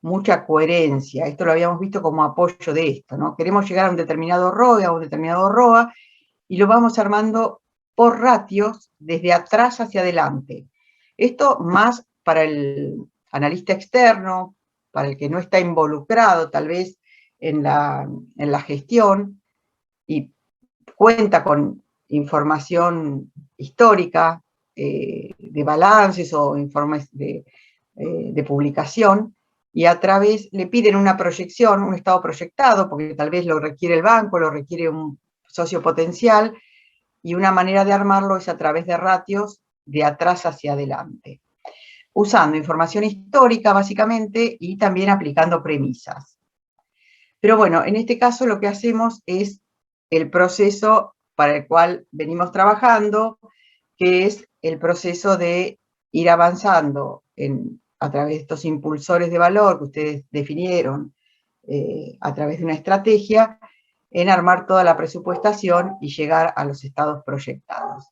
mucha coherencia. Esto lo habíamos visto como apoyo de esto, ¿no? Queremos llegar a un determinado ROE, a un determinado ROA, y lo vamos armando por ratios desde atrás hacia adelante. Esto más para el analista externo, para el que no está involucrado tal vez en la gestión y cuenta con información histórica, de balances o informes de publicación, y a través le piden una proyección, un estado proyectado, porque tal vez lo requiere el banco, lo requiere un socio potencial, y una manera de armarlo es a través de ratios de atrás hacia adelante, usando información histórica básicamente y también aplicando premisas. Pero bueno, en este caso lo que hacemos es el proceso para el cual venimos trabajando, que es el proceso de ir avanzando a través de estos impulsores de valor que ustedes definieron a través de una estrategia, en armar toda la presupuestación y llegar a los estados proyectados.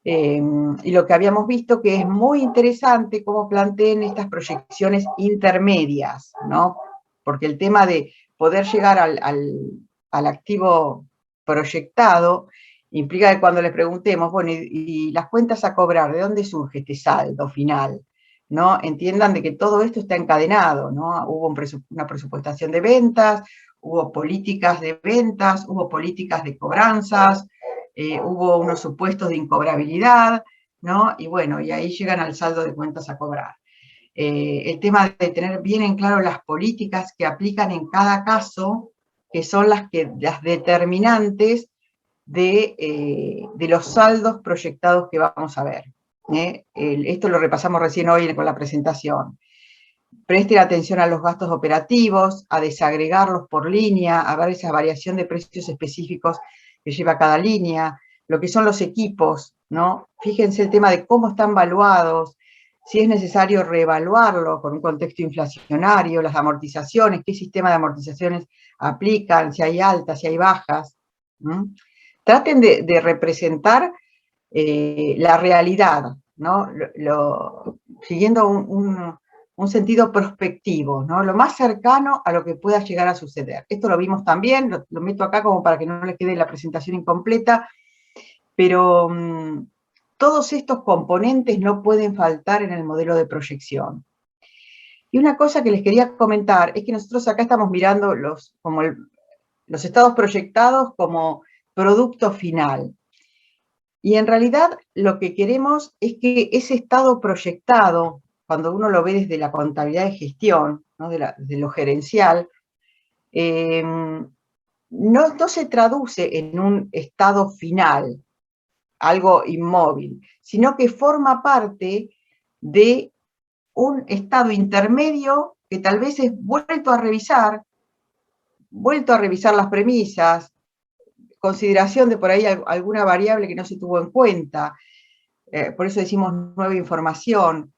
Y lo que habíamos visto que es muy interesante cómo planteen estas proyecciones intermedias, ¿no? Porque el tema de poder llegar al activo proyectado implica que cuando les preguntemos, bueno, y las cuentas a cobrar, ¿de dónde surge este saldo final? ¿No? Entiendan de que todo esto está encadenado, ¿no? Hubo una presupuestación de ventas, hubo políticas de ventas, hubo políticas de cobranzas, hubo unos supuestos de incobrabilidad, ¿no? Y bueno, y ahí llegan al saldo de cuentas a cobrar. El tema de tener bien en claro las políticas que aplican en cada caso, que son las determinantes de los saldos proyectados que vamos a ver. Esto lo repasamos recién hoy con la presentación. Presten atención a los gastos operativos, a desagregarlos por línea, a ver esa variación de precios específicos que lleva cada línea, lo que son los equipos, ¿no? Fíjense el tema de cómo están valuados, si es necesario reevaluarlo con un contexto inflacionario, las amortizaciones, qué sistema de amortizaciones aplican, si hay altas, si hay bajas. Traten de representar la realidad, ¿no? Siguiendo un sentido prospectivo, ¿no? Lo más cercano a lo que pueda llegar a suceder. Esto lo vimos también, lo meto acá como para que no les quede la presentación incompleta, pero todos estos componentes no pueden faltar en el modelo de proyección. Y una cosa que les quería comentar es que nosotros acá estamos mirando los estados proyectados como producto final. Y en realidad lo que queremos es que ese estado proyectado, cuando uno lo ve desde la contabilidad de gestión, ¿no? de lo gerencial, no se traduce en un estado final, algo inmóvil, sino que forma parte de un estado intermedio que tal vez es vuelto a revisar las premisas, consideración de por ahí alguna variable que no se tuvo en cuenta, por eso decimos nueva información,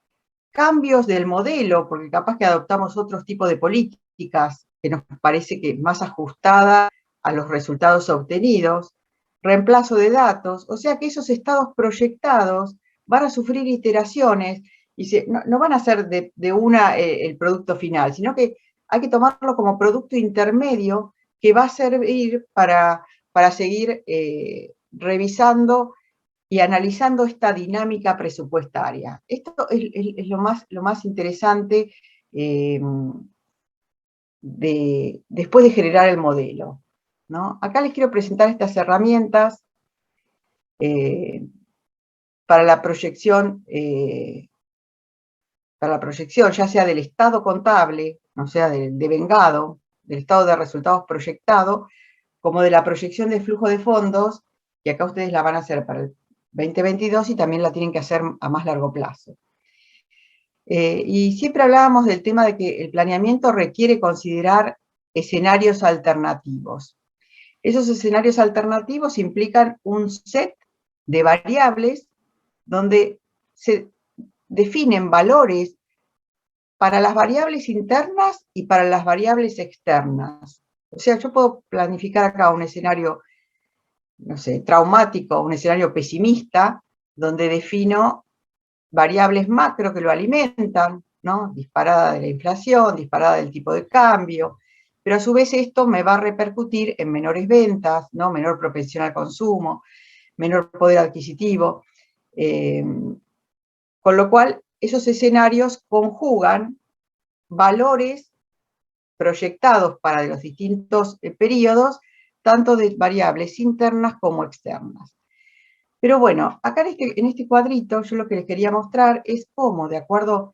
cambios del modelo, porque capaz que adoptamos otro tipo de políticas que nos parece que más ajustada a los resultados obtenidos, reemplazo de datos, o sea que esos estados proyectados van a sufrir iteraciones y no van a ser de una el producto final, sino que hay que tomarlo como producto intermedio que va a servir para seguir revisando y analizando esta dinámica presupuestaria. Esto es lo más interesante después de generar el modelo, ¿no? Acá les quiero presentar estas herramientas para la proyección, ya sea del estado contable, o sea, devengado, del estado de resultados proyectado, como de la proyección de flujo de fondos, que acá ustedes la van a hacer para el 2022 y también la tienen que hacer a más largo plazo. Y siempre hablábamos del tema de que el planeamiento requiere considerar escenarios alternativos. Esos escenarios alternativos implican un set de variables donde se definen valores para las variables internas y para las variables externas. O sea, yo puedo planificar acá un escenario, no sé, traumático, un escenario pesimista, donde defino variables macro que lo alimentan, ¿no? Disparada de la inflación, disparada del tipo de cambio, pero a su vez esto me va a repercutir en menores ventas, ¿no? Menor propensión al consumo, menor poder adquisitivo, con lo cual esos escenarios conjugan valores proyectados para los distintos periodos, tanto de variables internas como externas. Pero bueno, acá en este cuadrito yo lo que les quería mostrar es cómo, de acuerdo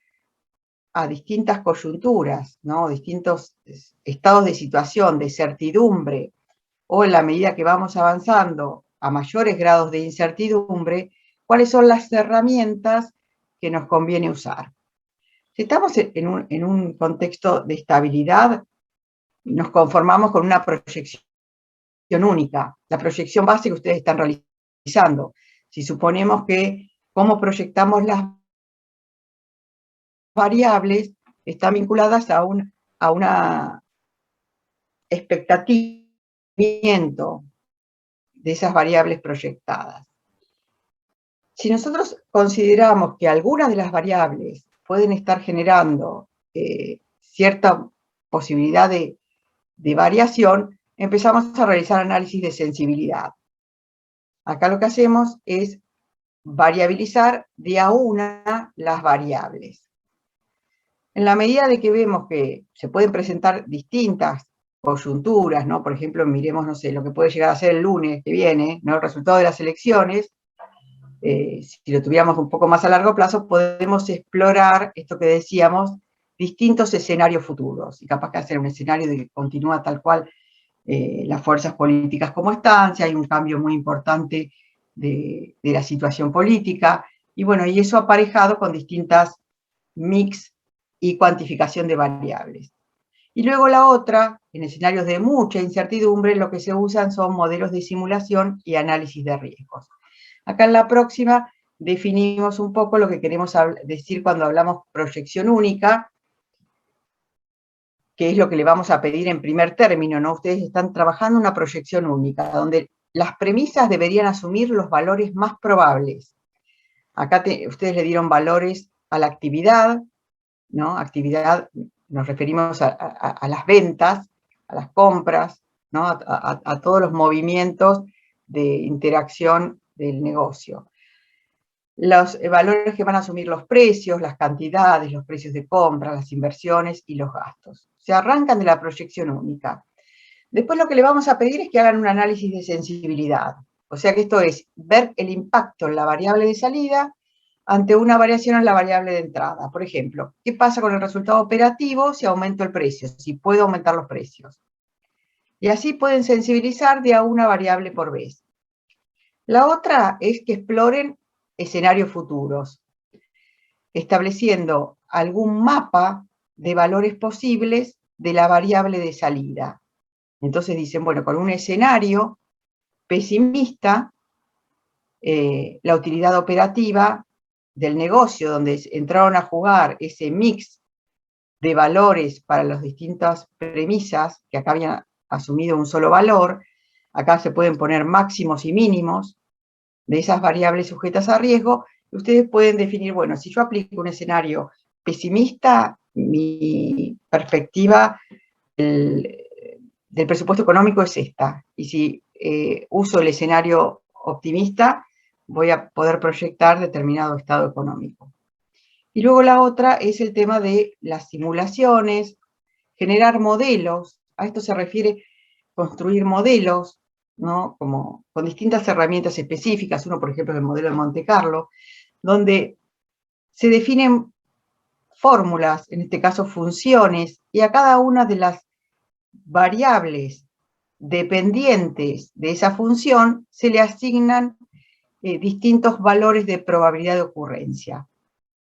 a distintas coyunturas, ¿no? Distintos estados de situación, de certidumbre, o en la medida que vamos avanzando a mayores grados de incertidumbre, cuáles son las herramientas que nos conviene usar. Si estamos en un contexto de estabilidad, nos conformamos con una proyección única, la proyección base que ustedes están realizando. Si suponemos que cómo proyectamos las variables están vinculadas a una expectativa de esas variables proyectadas. Si nosotros consideramos que algunas de las variables pueden estar generando cierta posibilidad de variación, empezamos a realizar análisis de sensibilidad. Acá lo que hacemos es variabilizar de a una las variables. En la medida de que vemos que se pueden presentar distintas coyunturas, ¿no? Por ejemplo, miremos, no sé, lo que puede llegar a ser el lunes que viene, ¿no? El resultado de las elecciones, si lo tuviéramos un poco más a largo plazo, podemos explorar esto que decíamos, distintos escenarios futuros, y capaz que hacer un escenario de que continúa tal cual las fuerzas políticas como están, si hay un cambio muy importante de la situación política, y bueno, y eso aparejado con distintas mix y cuantificación de variables. Y luego la otra, en escenarios de mucha incertidumbre, lo que se usan son modelos de simulación y análisis de riesgos. Acá en la próxima definimos un poco lo que queremos decir cuando hablamos proyección única, que es lo que le vamos a pedir en primer término, ¿no? Ustedes están trabajando una proyección única, donde las premisas deberían asumir los valores más probables. Acá ustedes le dieron valores a la actividad, ¿no? Actividad, nos referimos a las ventas, a las compras, ¿no? A todos los movimientos de interacción del negocio. Los valores que van a asumir los precios, las cantidades, los precios de compra, las inversiones y los gastos. Se arrancan de la proyección única. Después lo que le vamos a pedir es que hagan un análisis de sensibilidad. O sea que esto es ver el impacto en la variable de salida ante una variación en la variable de entrada. Por ejemplo, ¿qué pasa con el resultado operativo si aumento el precio? Si puedo aumentar los precios. Y así pueden sensibilizar de a una variable por vez. La otra es que exploren escenarios futuros, estableciendo algún mapa de valores posibles de la variable de salida. Entonces dicen, bueno, con un escenario pesimista, la utilidad operativa del negocio, donde entraron a jugar ese mix de valores para las distintas premisas, que acá habían asumido un solo valor, acá se pueden poner máximos y mínimos de esas variables sujetas a riesgo, y ustedes pueden definir, bueno, si yo aplico un escenario pesimista, mi perspectiva del presupuesto económico es esta, y si uso el escenario optimista, voy a poder proyectar determinado estado económico. Y luego la otra es el tema de las simulaciones, generar modelos, a esto se refiere construir modelos, ¿no? Como con distintas herramientas específicas, uno por ejemplo es el modelo de Monte Carlo, donde se definen fórmulas, en este caso funciones, y a cada una de las variables dependientes de esa función se le asignan distintos valores de probabilidad de ocurrencia,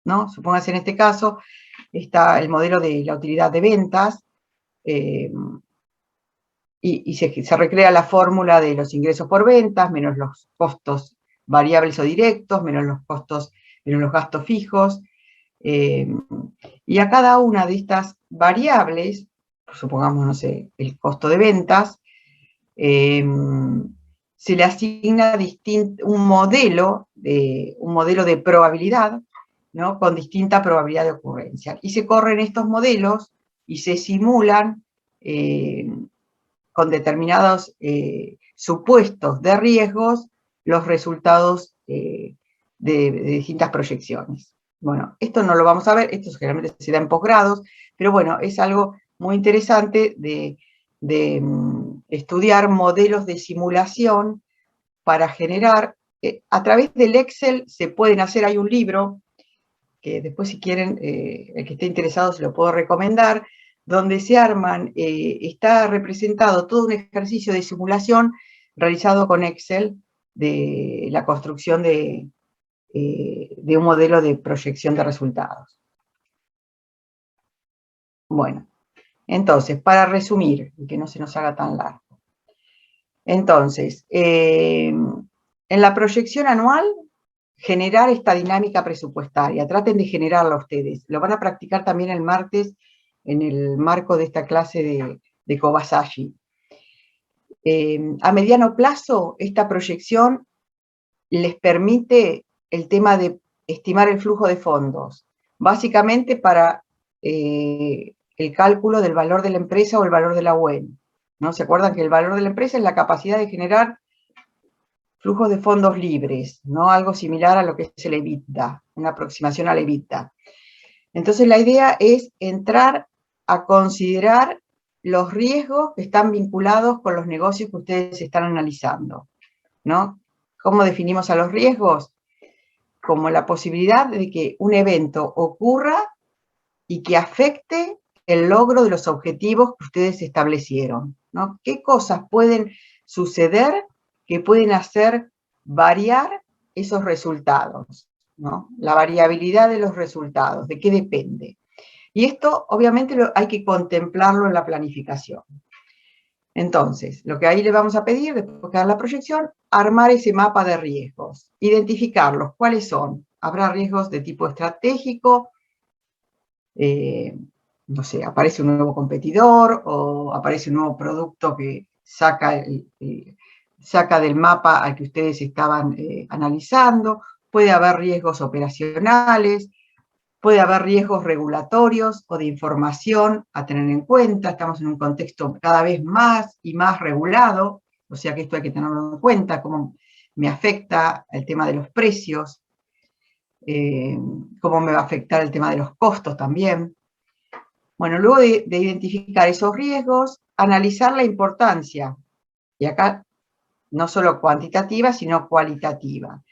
¿no? Supóngase en este caso está el modelo de la utilidad de ventas, y se recrea la fórmula de los ingresos por ventas, menos los costos variables o directos, menos los gastos fijos, y a cada una de estas variables, supongamos, no sé, el costo de ventas, se le asigna un modelo de probabilidad, ¿no? Con distinta probabilidad de ocurrencia. Y se corren estos modelos y se simulan con determinados supuestos de riesgos los resultados de distintas proyecciones. Bueno, esto no lo vamos a ver, esto generalmente se da en posgrados, pero bueno, es algo muy interesante de estudiar modelos de simulación para generar, a través del Excel se pueden hacer, hay un libro, que después si quieren, el que esté interesado se lo puedo recomendar, donde se arman, está representado todo un ejercicio de simulación realizado con Excel de la construcción de un modelo de proyección de resultados. Bueno, entonces, para resumir, y que no se nos haga tan largo. Entonces, en la proyección anual, generar esta dinámica presupuestaria. Traten de generarla ustedes. Lo van a practicar también el martes en el marco de esta clase de Kobayashi. A mediano plazo, esta proyección les permite el tema de estimar el flujo de fondos, básicamente para el cálculo del valor de la empresa o el valor de la UEN, ¿no? ¿Se acuerdan que el valor de la empresa es la capacidad de generar flujos de fondos libres, ¿no? Algo similar a lo que es el EBITDA, una aproximación al EBITDA. Entonces la idea es entrar a considerar los riesgos que están vinculados con los negocios que ustedes están analizando, ¿no? ¿Cómo definimos a los riesgos? Como la posibilidad de que un evento ocurra y que afecte el logro de los objetivos que ustedes establecieron, ¿no? ¿Qué cosas pueden suceder que pueden hacer variar esos resultados, ¿no? La variabilidad de los resultados, ¿de qué depende? Y esto, obviamente, hay que contemplarlo en la planificación. Entonces, lo que ahí le vamos a pedir, después de dar la proyección, armar ese mapa de riesgos, identificarlos, ¿cuáles son? Habrá riesgos de tipo estratégico, no sé, aparece un nuevo competidor o aparece un nuevo producto que saca del mapa al que ustedes estaban analizando, puede haber riesgos operacionales, puede haber riesgos regulatorios o de información a tener en cuenta. Estamos en un contexto cada vez más y más regulado, o sea que esto hay que tenerlo en cuenta, cómo me afecta el tema de los precios, cómo me va a afectar el tema de los costos también. Bueno, luego de identificar esos riesgos, analizar la importancia, y acá no solo cuantitativa, sino cualitativa.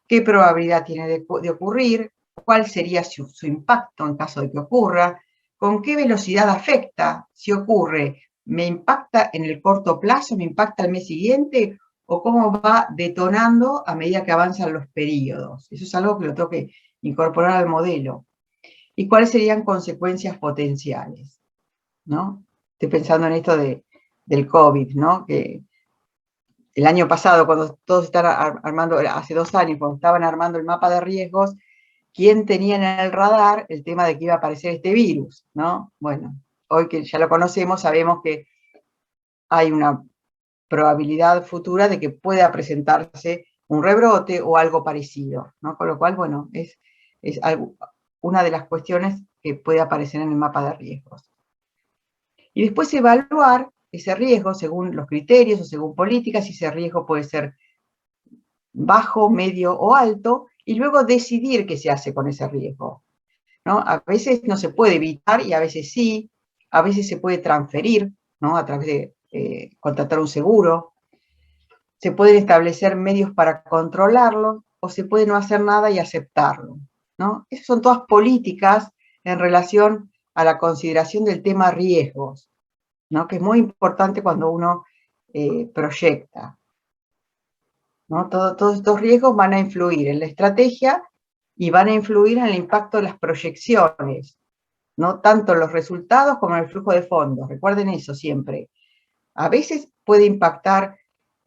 ¿Qué probabilidad tiene de ocurrir? ¿Cuál sería su impacto en caso de que ocurra? ¿Con qué velocidad afecta? Si ocurre, ¿me impacta en el corto plazo? ¿Me impacta al mes siguiente? ¿O cómo va detonando a medida que avanzan los periodos? Eso es algo que lo tengo que incorporar al modelo. ¿Y cuáles serían consecuencias potenciales? ¿No? Estoy pensando en esto del COVID, ¿no? Que el año pasado, cuando todos estaban armando, hace 2 años, cuando estaban armando el mapa de riesgos, ¿quién tenía en el radar el tema de que iba a aparecer este virus? ¿No? Bueno, hoy que ya lo conocemos, sabemos que hay una probabilidad futura de que pueda presentarse un rebrote o algo parecido, ¿no? Con lo cual, bueno, es una de las cuestiones que puede aparecer en el mapa de riesgos. Y después evaluar ese riesgo según los criterios o según políticas, si ese riesgo puede ser bajo, medio o alto, y luego decidir qué se hace con ese riesgo, ¿no? A veces no se puede evitar y a veces sí, a veces se puede transferir, ¿no? A través de contratar un seguro, se pueden establecer medios para controlarlo o se puede no hacer nada y aceptarlo, ¿no? Esas son todas políticas en relación a la consideración del tema riesgos, ¿no? Que es muy importante cuando uno proyecta, ¿no? Todos estos riesgos van a influir en la estrategia y van a influir en el impacto de las proyecciones, ¿no? Tanto en los resultados como en el flujo de fondos. Recuerden eso siempre. A veces puede impactar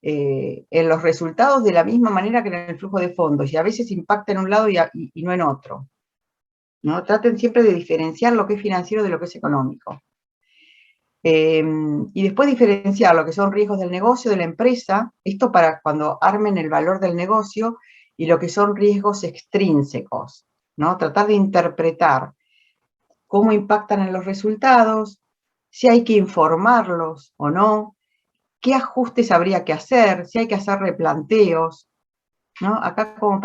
en los resultados de la misma manera que en el flujo de fondos, y a veces impacta en un lado y no en otro, ¿no? Traten siempre de diferenciar lo que es financiero de lo que es económico. Y después diferenciar lo que son riesgos del negocio, de la empresa, esto para cuando armen el valor del negocio, y lo que son riesgos extrínsecos, ¿no? Tratar de interpretar cómo impactan en los resultados, si hay que informarlos o no, qué ajustes habría que hacer, si hay que hacer replanteos, ¿no? Acá como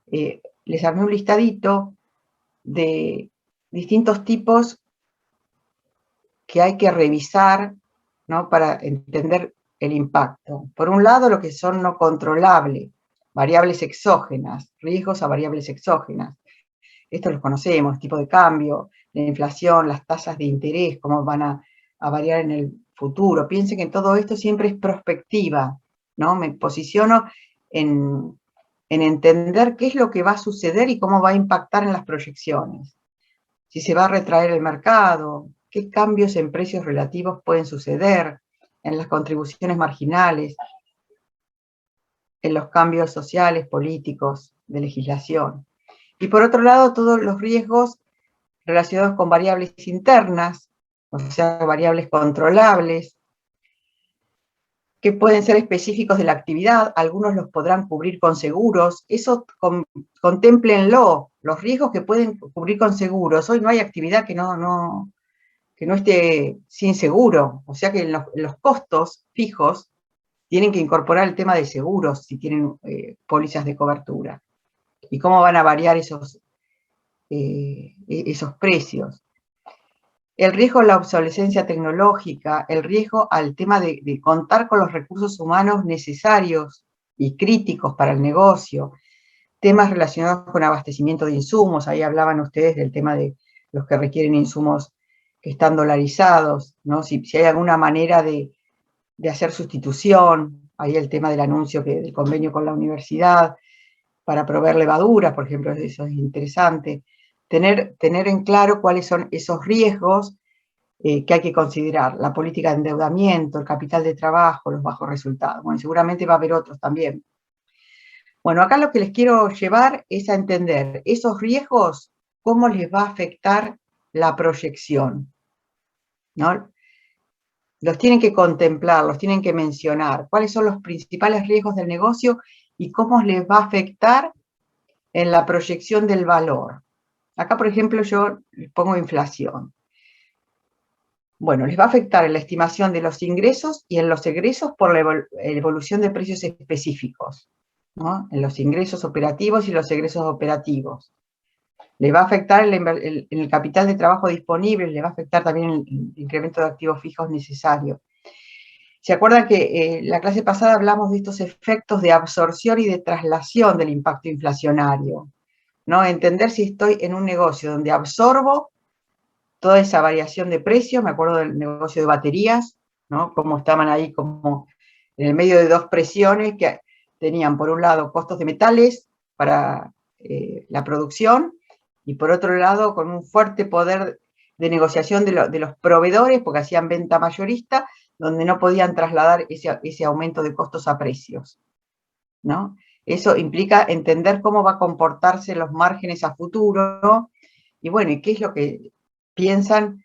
les armé un listadito de distintos tipos que hay que revisar, ¿no? Para entender el impacto. Por un lado, lo que son no controlables, variables exógenas, riesgos a variables exógenas. Esto los conocemos, tipo de cambio, la inflación, las tasas de interés, cómo van a variar en el futuro. Piensen que todo esto siempre es prospectiva, ¿no? Me posiciono en entender qué es lo que va a suceder y cómo va a impactar en las proyecciones. Si se va a retraer el mercado, qué cambios en precios relativos pueden suceder, en las contribuciones marginales, en los cambios sociales, políticos, de legislación. Y por otro lado, todos los riesgos relacionados con variables internas, o sea, variables controlables, que pueden ser específicos de la actividad, algunos los podrán cubrir con seguros, eso contémplenlo, los riesgos que pueden cubrir con seguros. Hoy no hay actividad que no esté sin seguro, o sea que en los costos fijos tienen que incorporar el tema de seguros si tienen pólizas de cobertura. ¿Y cómo van a variar esos precios? El riesgo a la obsolescencia tecnológica, el riesgo al tema de contar con los recursos humanos necesarios y críticos para el negocio, temas relacionados con abastecimiento de insumos, ahí hablaban ustedes del tema de los que requieren insumos que están dolarizados, ¿no? Si hay alguna manera de hacer sustitución, ahí el tema del anuncio del convenio con la universidad para proveer levaduras, por ejemplo, eso es interesante. Tener en claro cuáles son esos riesgos que hay que considerar, la política de endeudamiento, el capital de trabajo, los bajos resultados. Bueno, seguramente va a haber otros también. Bueno, acá lo que les quiero llevar es a entender esos riesgos, cómo les va a afectar la proyección, ¿no? Los tienen que contemplar, los tienen que mencionar, cuáles son los principales riesgos del negocio y cómo les va a afectar en la proyección del valor. Acá, por ejemplo, yo les pongo inflación. Bueno, les va a afectar en la estimación de los ingresos y en los egresos por la evolución de precios específicos, ¿no? En los ingresos operativos y los egresos operativos. Les va a afectar en el capital de trabajo disponible, les va a afectar también el incremento de activos fijos necesario. ¿Se acuerdan que la clase pasada hablamos de estos efectos de absorción y de traslación del impacto inflacionario, ¿no? Entender si estoy en un negocio donde absorbo toda esa variación de precios, me acuerdo del negocio de baterías, ¿no? Cómo estaban ahí como en el medio de dos presiones que tenían, por un lado, costos de metales para la producción, y por otro lado, con un fuerte poder de negociación de los proveedores, porque hacían venta mayorista, donde no podían trasladar ese aumento de costos a precios, ¿no? Eso implica entender cómo va a comportarse los márgenes a futuro, ¿no? Y bueno, ¿y qué es lo que piensan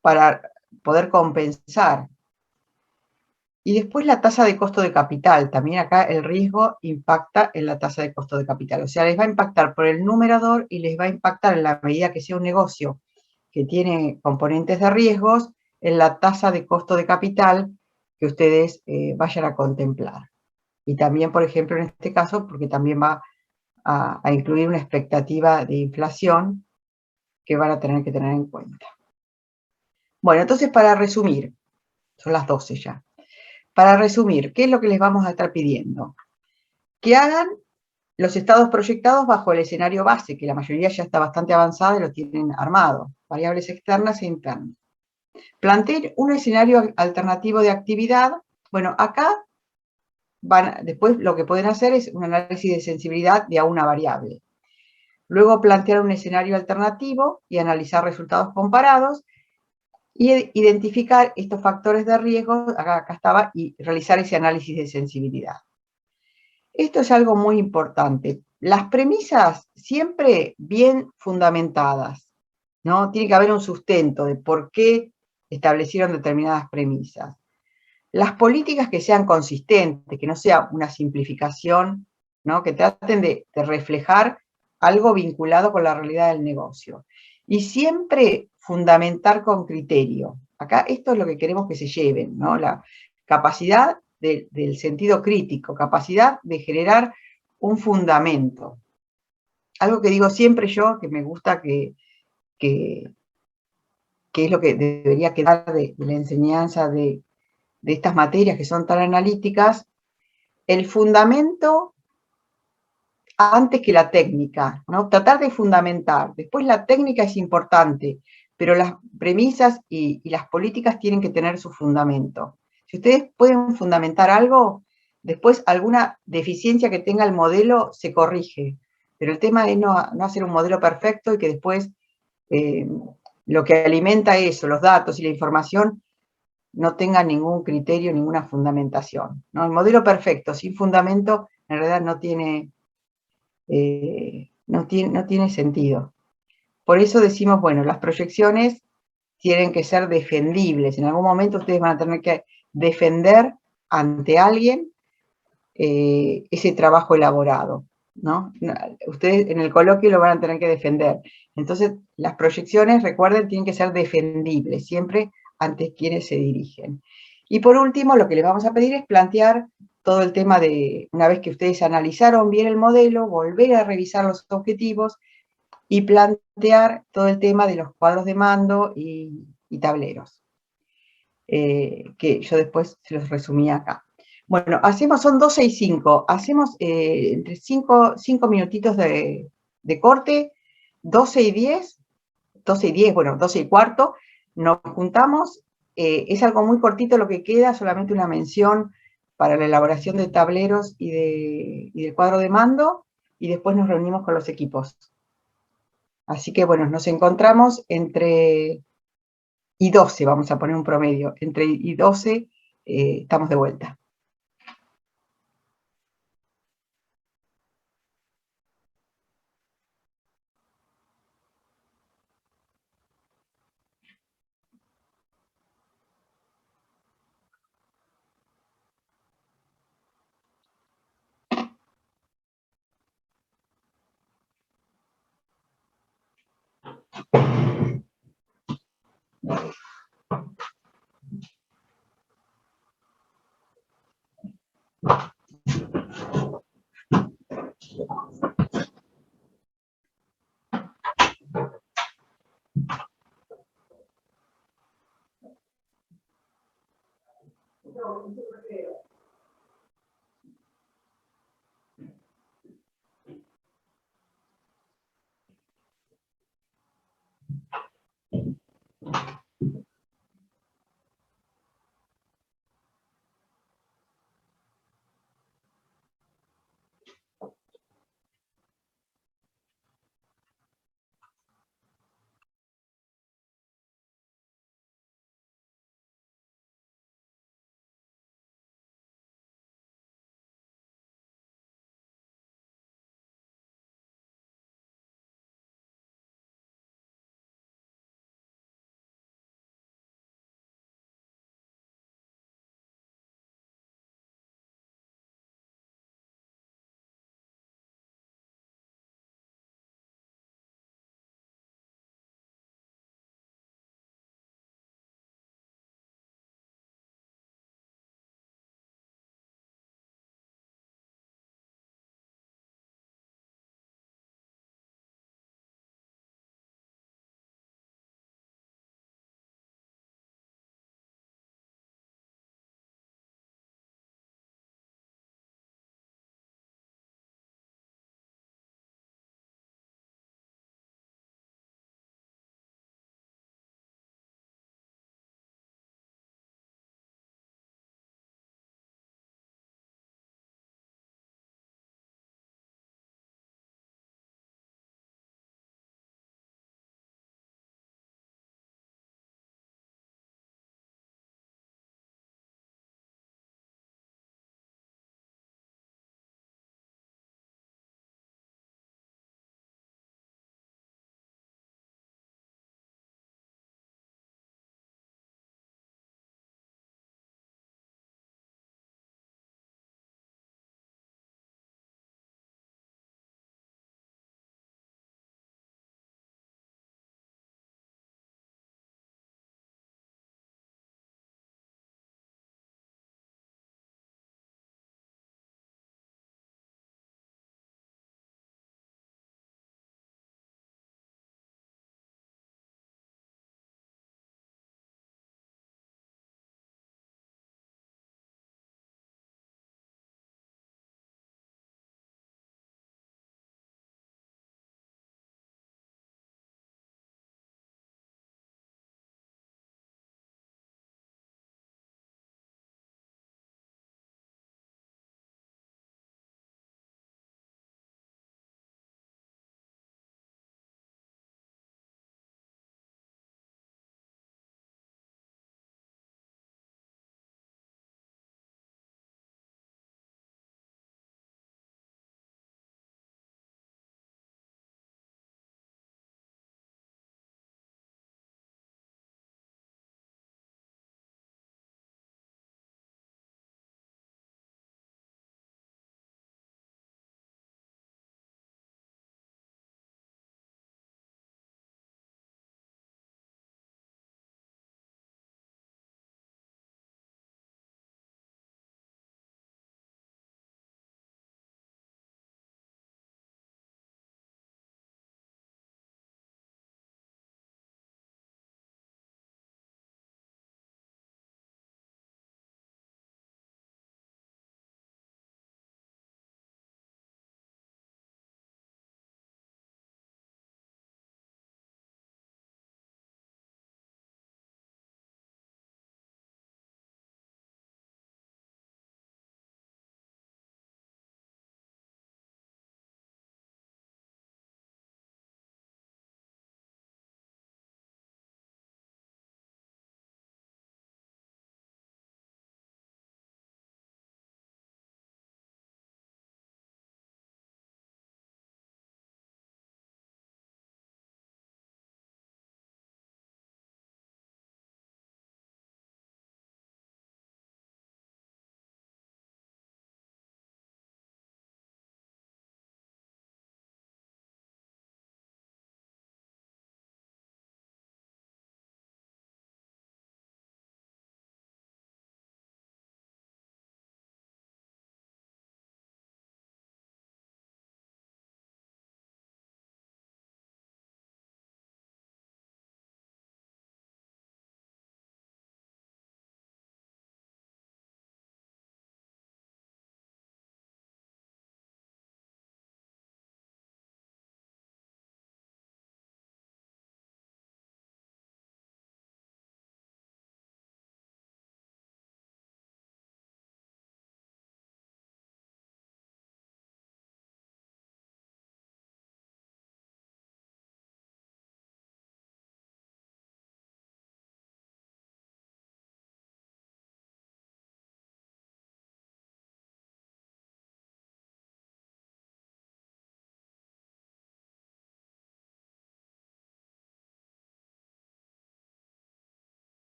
para poder compensar? Y después la tasa de costo de capital. También acá el riesgo impacta en la tasa de costo de capital. O sea, les va a impactar por el numerador y les va a impactar en la medida que sea un negocio que tiene componentes de riesgos en la tasa de costo de capital que ustedes vayan a contemplar. Y también, por ejemplo, en este caso, porque también va a incluir una expectativa de inflación que van a tener que tener en cuenta. Bueno, entonces para resumir, son las 12 ya. Para resumir, ¿qué es lo que les vamos a estar pidiendo? Que hagan los estados proyectados bajo el escenario base, que la mayoría ya está bastante avanzada y lo tienen armado, variables externas e internas. Planteen un escenario alternativo de actividad. Bueno, acá después lo que pueden hacer es un análisis de sensibilidad de a una variable. Luego plantear un escenario alternativo y analizar resultados comparados y identificar estos factores de riesgo, acá estaba, y realizar ese análisis de sensibilidad. Esto es algo muy importante. Las premisas siempre bien fundamentadas, ¿no? Tiene que haber un sustento de por qué establecieron determinadas premisas. Las políticas que sean consistentes, que no sea una simplificación, ¿no? Que traten de reflejar algo vinculado con la realidad del negocio. Y siempre fundamentar con criterio. Acá esto es lo que queremos que se lleven, ¿no? La capacidad del sentido crítico, capacidad de generar un fundamento. Algo que digo siempre yo, que me gusta que es lo que debería quedar de la enseñanza de estas materias que son tan analíticas, el fundamento antes que la técnica, ¿no? Tratar de fundamentar. Después la técnica es importante, pero las premisas y las políticas tienen que tener su fundamento. Si ustedes pueden fundamentar algo, después alguna deficiencia que tenga el modelo se corrige. Pero el tema es no hacer un modelo perfecto y que después lo que alimenta eso, los datos y la información, no tenga ningún criterio, ninguna fundamentación, ¿no? El modelo perfecto, sin fundamento, en realidad no tiene sentido. Por eso decimos, bueno, las proyecciones tienen que ser defendibles. En algún momento ustedes van a tener que defender ante alguien ese trabajo elaborado, ¿no? Ustedes en el coloquio lo van a tener que defender. Entonces, las proyecciones, recuerden, tienen que ser defendibles, siempre ante quienes se dirigen. Y por último, lo que les vamos a pedir es plantear todo el tema de, una vez que ustedes analizaron bien el modelo, volver a revisar los objetivos y plantear todo el tema de los cuadros de mando y tableros, que yo después se los resumí acá. Bueno, son 12 y 5, hacemos entre 5 minutitos de corte, 12 y 10, bueno, 12 y cuarto, nos juntamos, es algo muy cortito lo que queda, solamente una mención para la elaboración de tableros y del cuadro de mando, y después nos reunimos con los equipos. Así que bueno, nos encontramos entre y 12, vamos a poner un promedio, entre y 12 estamos de vuelta.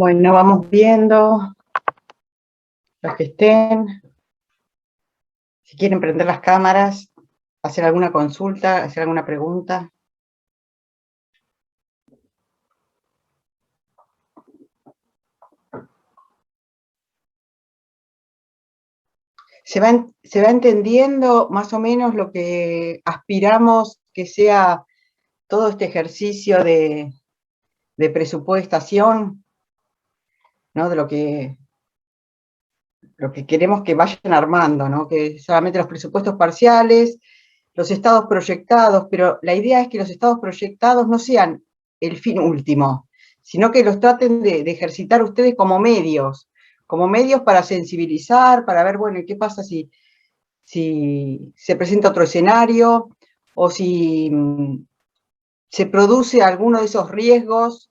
Bueno, vamos viendo los que estén. Si quieren prender las cámaras, hacer alguna consulta, hacer alguna pregunta. Se va entendiendo más o menos lo que aspiramos que sea todo este ejercicio de presupuestación, ¿no? De lo que queremos que vayan armando, ¿no? Que solamente los presupuestos parciales, los estados proyectados, pero la idea es que los estados proyectados no sean el fin último, sino que los traten de ejercitar ustedes como medios para sensibilizar, para ver, bueno, ¿qué pasa si se presenta otro escenario o si se produce alguno de esos riesgos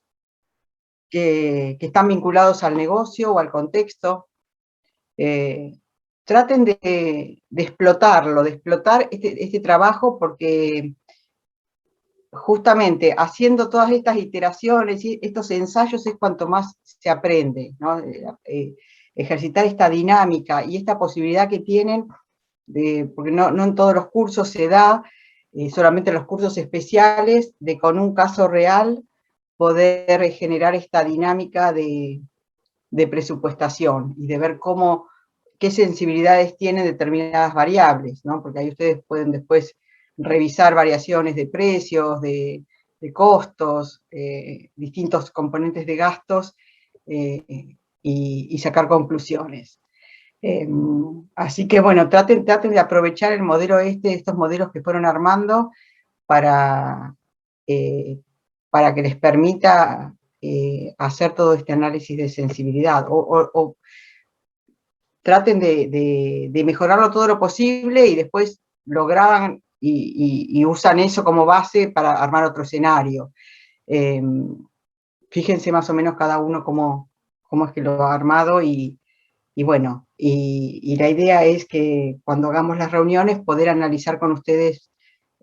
que están vinculados al negocio o al contexto? Traten de explotarlo, de explotar este trabajo, porque justamente haciendo todas estas iteraciones y estos ensayos es cuanto más se aprende, ¿no? Ejercitar esta dinámica y esta posibilidad que tienen, porque no en todos los cursos se da, solamente en los cursos especiales, de con un caso real poder generar esta dinámica de presupuestación y de ver qué sensibilidades tienen determinadas variables, ¿no? Porque ahí ustedes pueden después revisar variaciones de precios, de costos, distintos componentes de gastos, y sacar conclusiones. Así que bueno, traten de aprovechar el modelo estos modelos que fueron armando para que les permita hacer todo este análisis de sensibilidad, o traten de mejorarlo todo lo posible y después lo graban y usan eso como base para armar otro escenario. Fíjense más o menos cada uno cómo es que lo ha armado y bueno, y la idea es que cuando hagamos las reuniones poder analizar con ustedes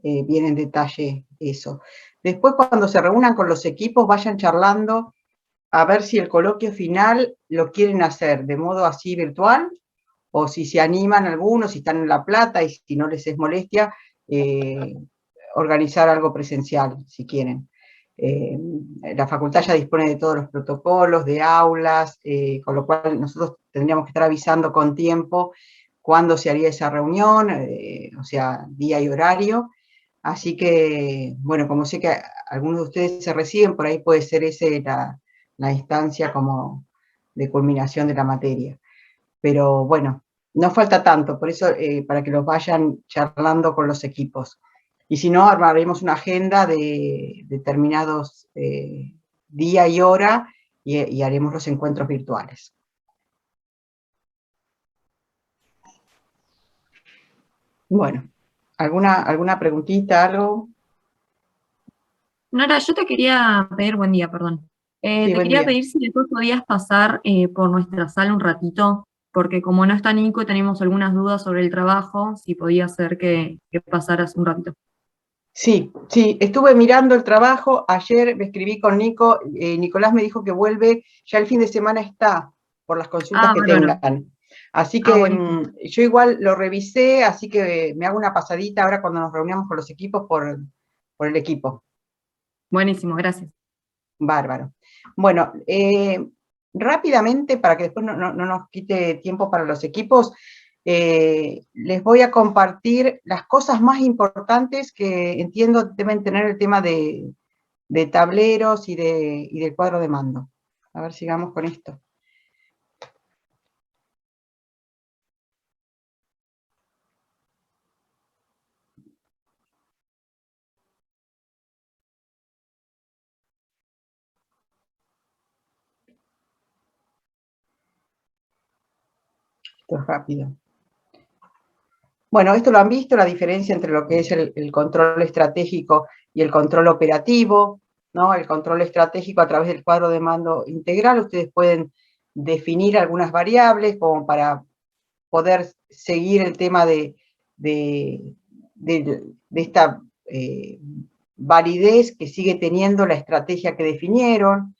bien en detalle eso. Después, cuando se reúnan con los equipos, vayan charlando a ver si el coloquio final lo quieren hacer de modo así virtual, o si se animan algunos, si están en La Plata y si no les es molestia, organizar algo presencial, si quieren. La facultad ya dispone de todos los protocolos, de aulas, con lo cual nosotros tendríamos que estar avisando con tiempo cuándo se haría esa reunión, o sea, día y horario. Así que, bueno, como sé que algunos de ustedes se reciben, por ahí puede ser esa la instancia como de culminación de la materia. Pero bueno, no falta tanto, por eso para que los vayan charlando con los equipos. Y si no, armaremos una agenda de determinados día y hora y haremos los encuentros virtuales. Bueno, ¿alguna preguntita, algo? Nora, yo te quería pedir, buen día, perdón. Sí, Te buen quería día. pedir si después podías pasar por nuestra sala un ratito, porque como no está Nico y tenemos algunas dudas sobre el trabajo, si podía ser que pasaras un ratito. Sí, estuve mirando el trabajo, ayer me escribí con Nico, Nicolás me dijo que vuelve, ya el fin de semana está, por las consultas que bárbaro. tengan. Así que Buenísimo. yo igual lo revisé, así que me hago una pasadita ahora cuando nos reunamos con los equipos por el equipo. Buenísimo, gracias. Bárbaro. Bueno, rápidamente, para que después no nos quite tiempo para los equipos, les voy a compartir las cosas más importantes que entiendo deben tener el tema de tableros y del cuadro de mando. A ver, sigamos con esto. Esto es rápido. Bueno, esto lo han visto, la diferencia entre lo que es el control estratégico y el control operativo, ¿no? El control estratégico a través del cuadro de mando integral, ustedes pueden definir algunas variables como para poder seguir el tema de esta validez que sigue teniendo la estrategia que definieron.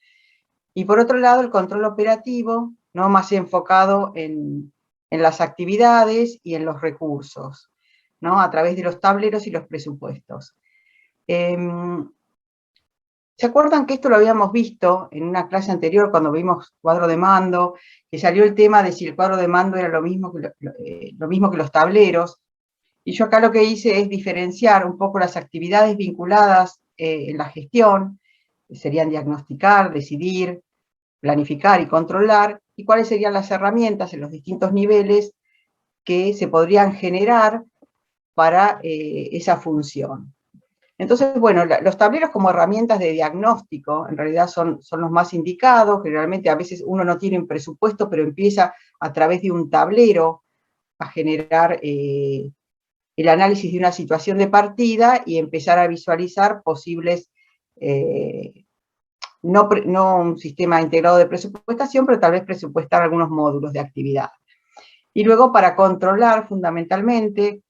Y por otro lado, el control operativo, ¿no? Más enfocado en las actividades y en los recursos, ¿no? A través de los tableros y los presupuestos. ¿Se acuerdan que esto lo habíamos visto en una clase anterior cuando vimos cuadro de mando, que salió el tema de si el cuadro de mando era lo mismo que los tableros? Y yo acá lo que hice es diferenciar un poco las actividades vinculadas en la gestión, que serían diagnosticar, decidir, planificar y controlar, y cuáles serían las herramientas en los distintos niveles que se podrían generar para esa función. Entonces, bueno, los tableros como herramientas de diagnóstico en realidad son los más indicados. Generalmente a veces uno no tiene un presupuesto, pero empieza a través de un tablero a generar el análisis de una situación de partida y empezar a visualizar posibles, no un sistema integrado de presupuestación, pero tal vez presupuestar algunos módulos de actividad. Y luego para controlar fundamentalmente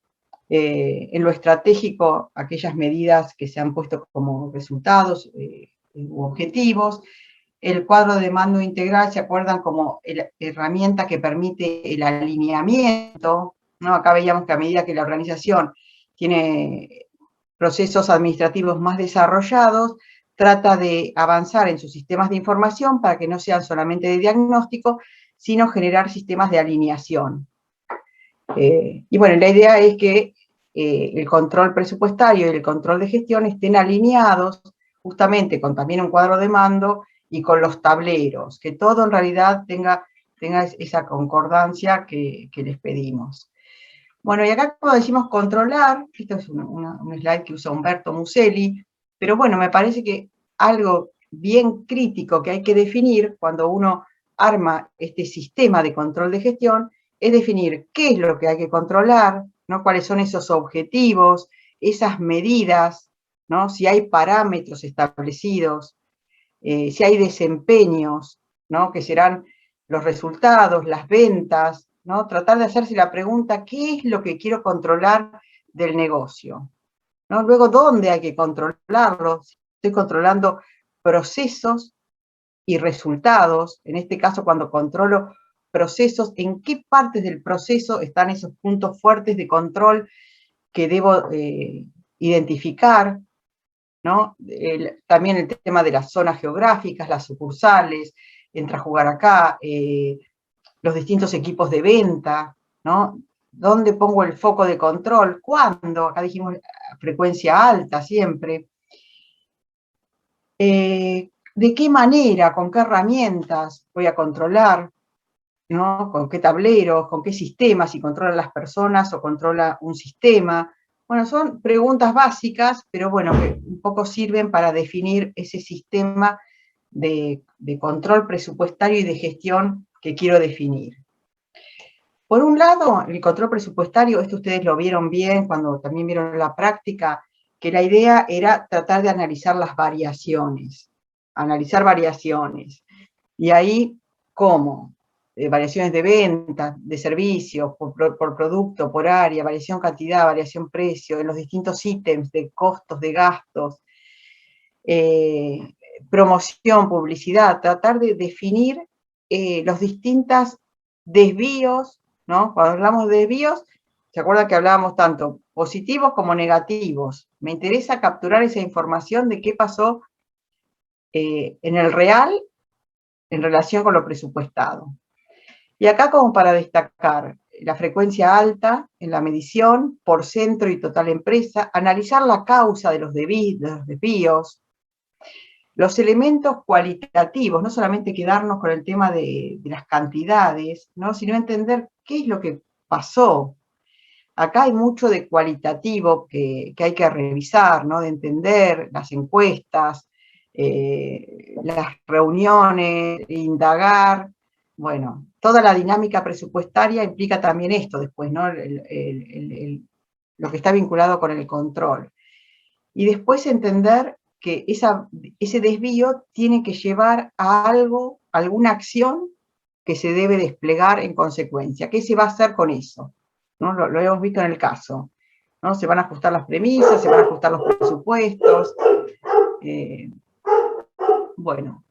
en lo estratégico aquellas medidas que se han puesto como resultados u objetivos. El cuadro de mando integral, ¿se acuerdan? Como la herramienta que permite el alineamiento, ¿no? Acá veíamos que a medida que la organización tiene procesos administrativos más desarrollados, trata de avanzar en sus sistemas de información para que no sean solamente de diagnóstico, sino generar sistemas de alineación. Y bueno, la idea es que el control presupuestario y el control de gestión estén alineados justamente con también un cuadro de mando y con los tableros, que todo en realidad tenga esa concordancia que les pedimos. Bueno, y acá cuando decimos controlar, esto es un slide que usa Humberto Muselli, pero bueno, me parece que algo bien crítico que hay que definir cuando uno arma este sistema de control de gestión es definir qué es lo que hay que controlar, ¿no? Cuáles son esos objetivos, esas medidas, ¿no? Si hay parámetros establecidos, si hay desempeños, ¿no? Que serán los resultados, las ventas, ¿no? Tratar de hacerse la pregunta, ¿qué es lo que quiero controlar del negocio? ¿No? Luego, ¿dónde hay que controlarlo? Estoy controlando procesos y resultados, en este caso cuando controlo procesos, ¿en qué partes del proceso están esos puntos fuertes de control que debo identificar? ¿No? También el tema de las zonas geográficas, las sucursales, entra a jugar acá, los distintos equipos de venta, ¿no? ¿Dónde pongo el foco de control? ¿Cuándo? Acá dijimos frecuencia alta siempre. ¿De qué manera, con qué herramientas voy a controlar? ¿No? ¿Con qué tableros, con qué sistemas? Si controla las personas o controla un sistema. Bueno, son preguntas básicas, pero bueno, que un poco sirven para definir ese sistema de control presupuestario y de gestión que quiero definir. Por un lado, el control presupuestario, esto ustedes lo vieron bien cuando también vieron la práctica, que la idea era tratar de analizar las variaciones, analizar variaciones. Y ahí, ¿cómo? Variaciones de venta, de servicios, por producto, por área, variación cantidad, variación precio, en los distintos ítems de costos, de gastos, promoción, publicidad, tratar de definir los distintos desvíos, ¿no? Cuando hablamos de desvíos, ¿se acuerdan que hablábamos tanto positivos como negativos? Me interesa capturar esa información de qué pasó en el real en relación con lo presupuestado. Y acá como para destacar la frecuencia alta en la medición por centro y total empresa, analizar la causa de los desvíos, los elementos cualitativos, no solamente quedarnos con el tema de las cantidades, ¿no? Sino entender qué es lo que pasó. Acá hay mucho de cualitativo que hay que revisar, ¿no? De entender las encuestas, las reuniones, indagar. Bueno, toda la dinámica presupuestaria implica también esto después, ¿no? Lo que está vinculado con el control. Y después entender que ese desvío tiene que llevar a algo, alguna acción que se debe desplegar en consecuencia. ¿Qué se va a hacer con eso? ¿No? Lo hemos visto en el caso, ¿no? Se van a ajustar las premisas, se van a ajustar los presupuestos. Bueno,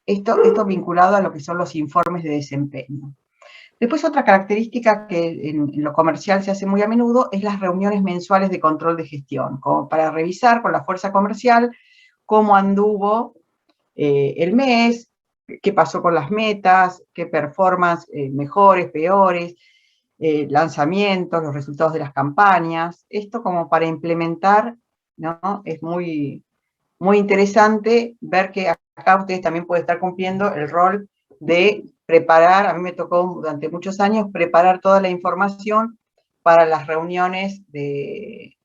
Esto vinculado a lo que son los informes de desempeño. Después otra característica que en lo comercial se hace muy a menudo es las reuniones mensuales de control de gestión, como para revisar con la fuerza comercial cómo anduvo el mes, qué pasó con las metas, qué performance mejores, peores, lanzamientos, los resultados de las campañas. Esto como para implementar, ¿no? Es muy, muy interesante ver que acá ustedes también pueden estar cumpliendo el rol de preparar, a mí me tocó durante muchos años preparar toda la información para las reuniones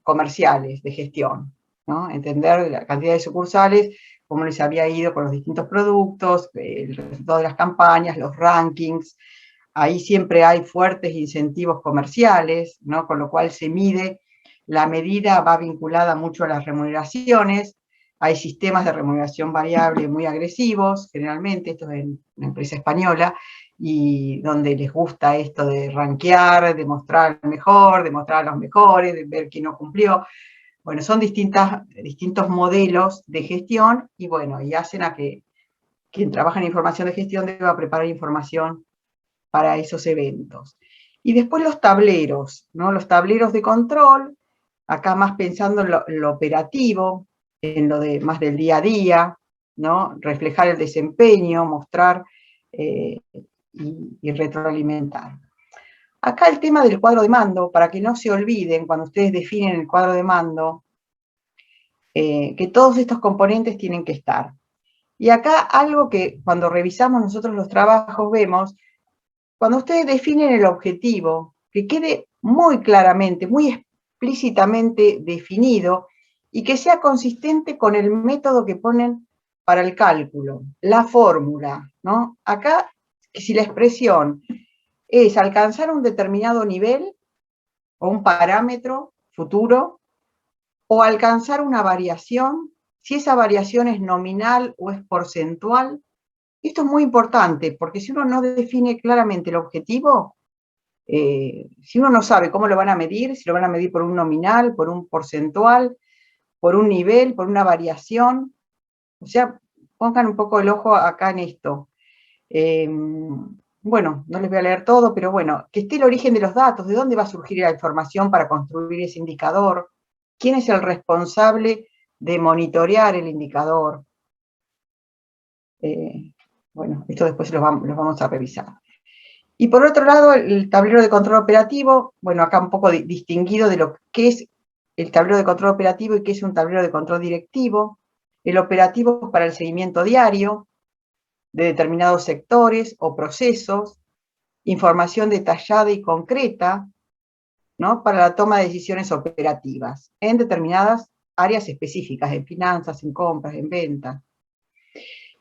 comerciales, de gestión, ¿no? Entender la cantidad de sucursales, cómo les había ido con los distintos productos, el resultado de las campañas, los rankings. Ahí siempre hay fuertes incentivos comerciales, ¿no? Con lo cual se mide, la medida va vinculada mucho a las remuneraciones. Hay sistemas de remuneración variable muy agresivos, generalmente, esto es en una empresa española, y donde les gusta esto de rankear, de mostrar el mejor, de mostrar a los mejores, de ver quién no cumplió. Bueno, son distintos modelos de gestión, y bueno, y hacen a que quien trabaja en información de gestión deba preparar información para esos eventos. Y después los tableros, ¿no? Los tableros de control, acá más pensando en lo operativo, en lo de más del día a día, ¿no? Reflejar el desempeño, mostrar y retroalimentar. Acá el tema del cuadro de mando, para que no se olviden cuando ustedes definen el cuadro de mando, que todos estos componentes tienen que estar. Y acá algo que cuando revisamos nosotros los trabajos vemos, cuando ustedes definen el objetivo, que quede muy claramente, muy explícitamente definido y que sea consistente con el método que ponen para el cálculo, la fórmula, ¿no? Acá, si la expresión es alcanzar un determinado nivel o un parámetro futuro, o alcanzar una variación, si esa variación es nominal o es porcentual. Esto es muy importante, porque si uno no define claramente el objetivo, si uno no sabe cómo lo van a medir, si lo van a medir por un nominal, por un porcentual, por un nivel, por una variación, o sea, pongan un poco el ojo acá en esto. Bueno, no les voy a leer todo, pero bueno, que esté el origen de los datos, de dónde va a surgir la información para construir ese indicador, quién es el responsable de monitorear el indicador. Bueno, esto después los vamos a revisar. Y por otro lado, el tablero de control operativo, bueno, acá un poco distinguido de lo que es el tablero de control operativo y qué es un tablero de control directivo. El operativo para el seguimiento diario de determinados sectores o procesos, información detallada y concreta, ¿no? Para la toma de decisiones operativas en determinadas áreas específicas, en finanzas, en compras, en ventas.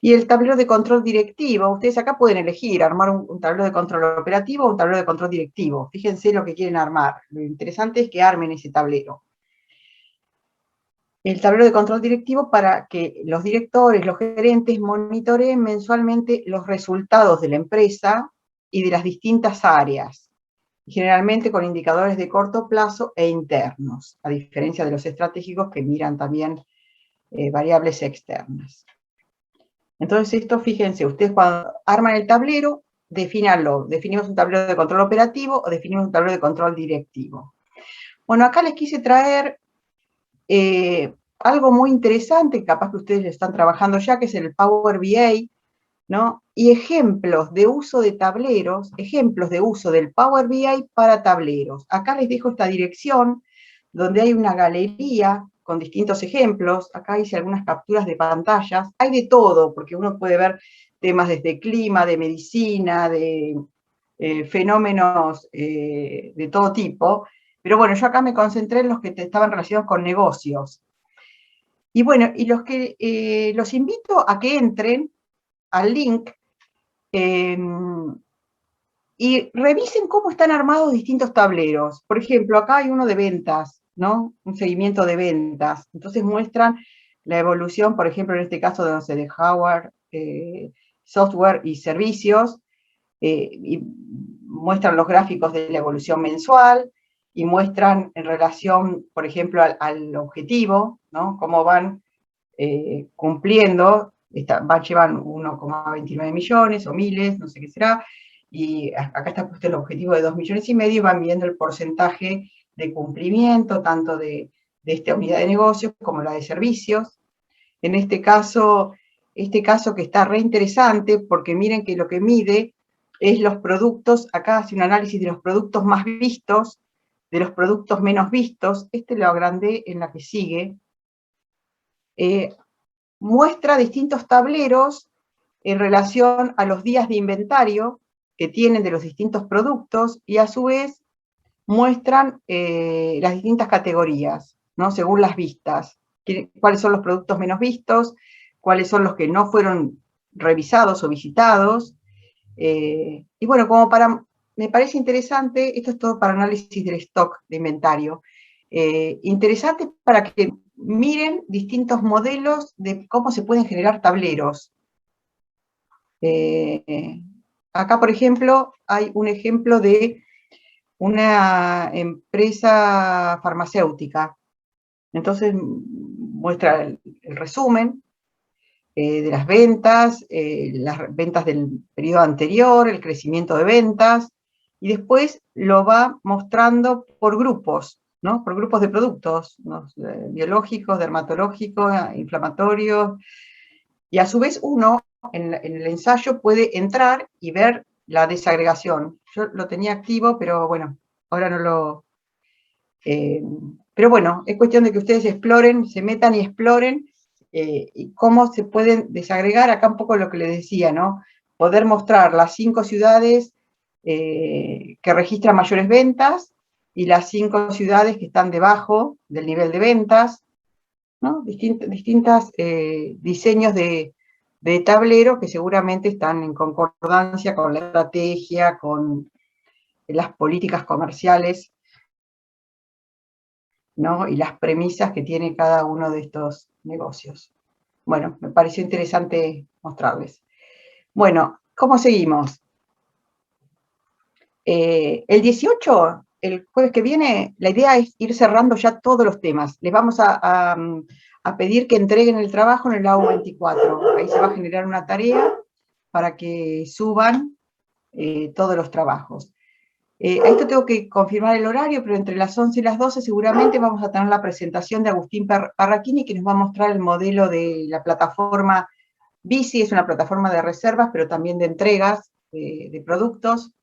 Y el tablero de control directivo, ustedes acá pueden elegir armar un tablero de control operativo o un tablero de control directivo. Fíjense lo que quieren armar. Lo interesante es que armen ese tablero. El tablero de control directivo para que los directores, los gerentes monitoreen mensualmente los resultados de la empresa y de las distintas áreas, generalmente con indicadores de corto plazo e internos, a diferencia de los estratégicos que miran también variables externas. Entonces esto, fíjense, ustedes cuando arman el tablero, defínanlo. Definimos un tablero de control operativo o definimos un tablero de control directivo. Bueno, acá les quise traer algo muy interesante, capaz que ustedes están trabajando ya, que es el Power BI, ¿no? Y ejemplos de uso de tableros, ejemplos de uso del Power BI para tableros. Acá les dejo esta dirección, donde hay una galería con distintos ejemplos. Acá hice algunas capturas de pantallas. Hay de todo, porque uno puede ver temas desde clima, de medicina, de fenómenos de todo tipo. Pero bueno, yo acá me concentré en los que estaban relacionados con negocios. Y bueno, y los invito a que entren al link y revisen cómo están armados distintos tableros. Por ejemplo, acá hay uno de ventas, ¿no? Un seguimiento de ventas. Entonces muestran la evolución, por ejemplo, en este caso de Howard Software y Servicios, y muestran los gráficos de la evolución mensual, y muestran en relación, por ejemplo, al objetivo, ¿no? Cómo van cumpliendo llevan 1,29 millones o miles, no sé qué será, y acá está puesto el objetivo de 2,5 millones, y van viendo el porcentaje de cumplimiento, tanto de esta unidad de negocios como la de servicios. En este caso que está re interesante, porque miren que lo que mide es los productos, acá hace un análisis de los productos más vistos, de los productos menos vistos, lo agrandé en la que sigue, muestra distintos tableros en relación a los días de inventario que tienen de los distintos productos, y a su vez muestran las distintas categorías, ¿no? Según las vistas, cuáles son los productos menos vistos, cuáles son los que no fueron revisados o visitados. Y bueno, me parece interesante, esto es todo para análisis del stock de inventario, interesante para que miren distintos modelos de cómo se pueden generar tableros. Acá, por ejemplo, hay un ejemplo de una empresa farmacéutica. Entonces muestra el resumen de las ventas del periodo anterior, el crecimiento de ventas, y después lo va mostrando por grupos, ¿no? Por grupos de productos, ¿no? Biológicos, dermatológicos, inflamatorios, y a su vez uno en el ensayo puede entrar y ver la desagregación. Yo lo tenía activo, pero bueno, ahora no lo... pero bueno, es cuestión de que ustedes exploren, se metan y exploren y cómo se pueden desagregar. Acá un poco lo que les decía, ¿no? Poder mostrar las 5 ciudades que registran mayores ventas y las 5 ciudades que están debajo del nivel de ventas, ¿no? Distintos diseños de tablero que seguramente están en concordancia con la estrategia, con las políticas comerciales, ¿no? Y las premisas que tiene cada uno de estos negocios. Bueno, me pareció interesante mostrarles. Bueno, ¿cómo seguimos? El 18, el jueves que viene, la idea es ir cerrando ya todos los temas. Les vamos a pedir que entreguen el trabajo en el AU24. Ahí se va a generar una tarea para que suban todos los trabajos. A esto tengo que confirmar el horario, pero entre las 11 y las 12 seguramente vamos a tener la presentación de Agustín Parrachini, que nos va a mostrar el modelo de la plataforma Bici. Es una plataforma de reservas, pero también de entregas de productos.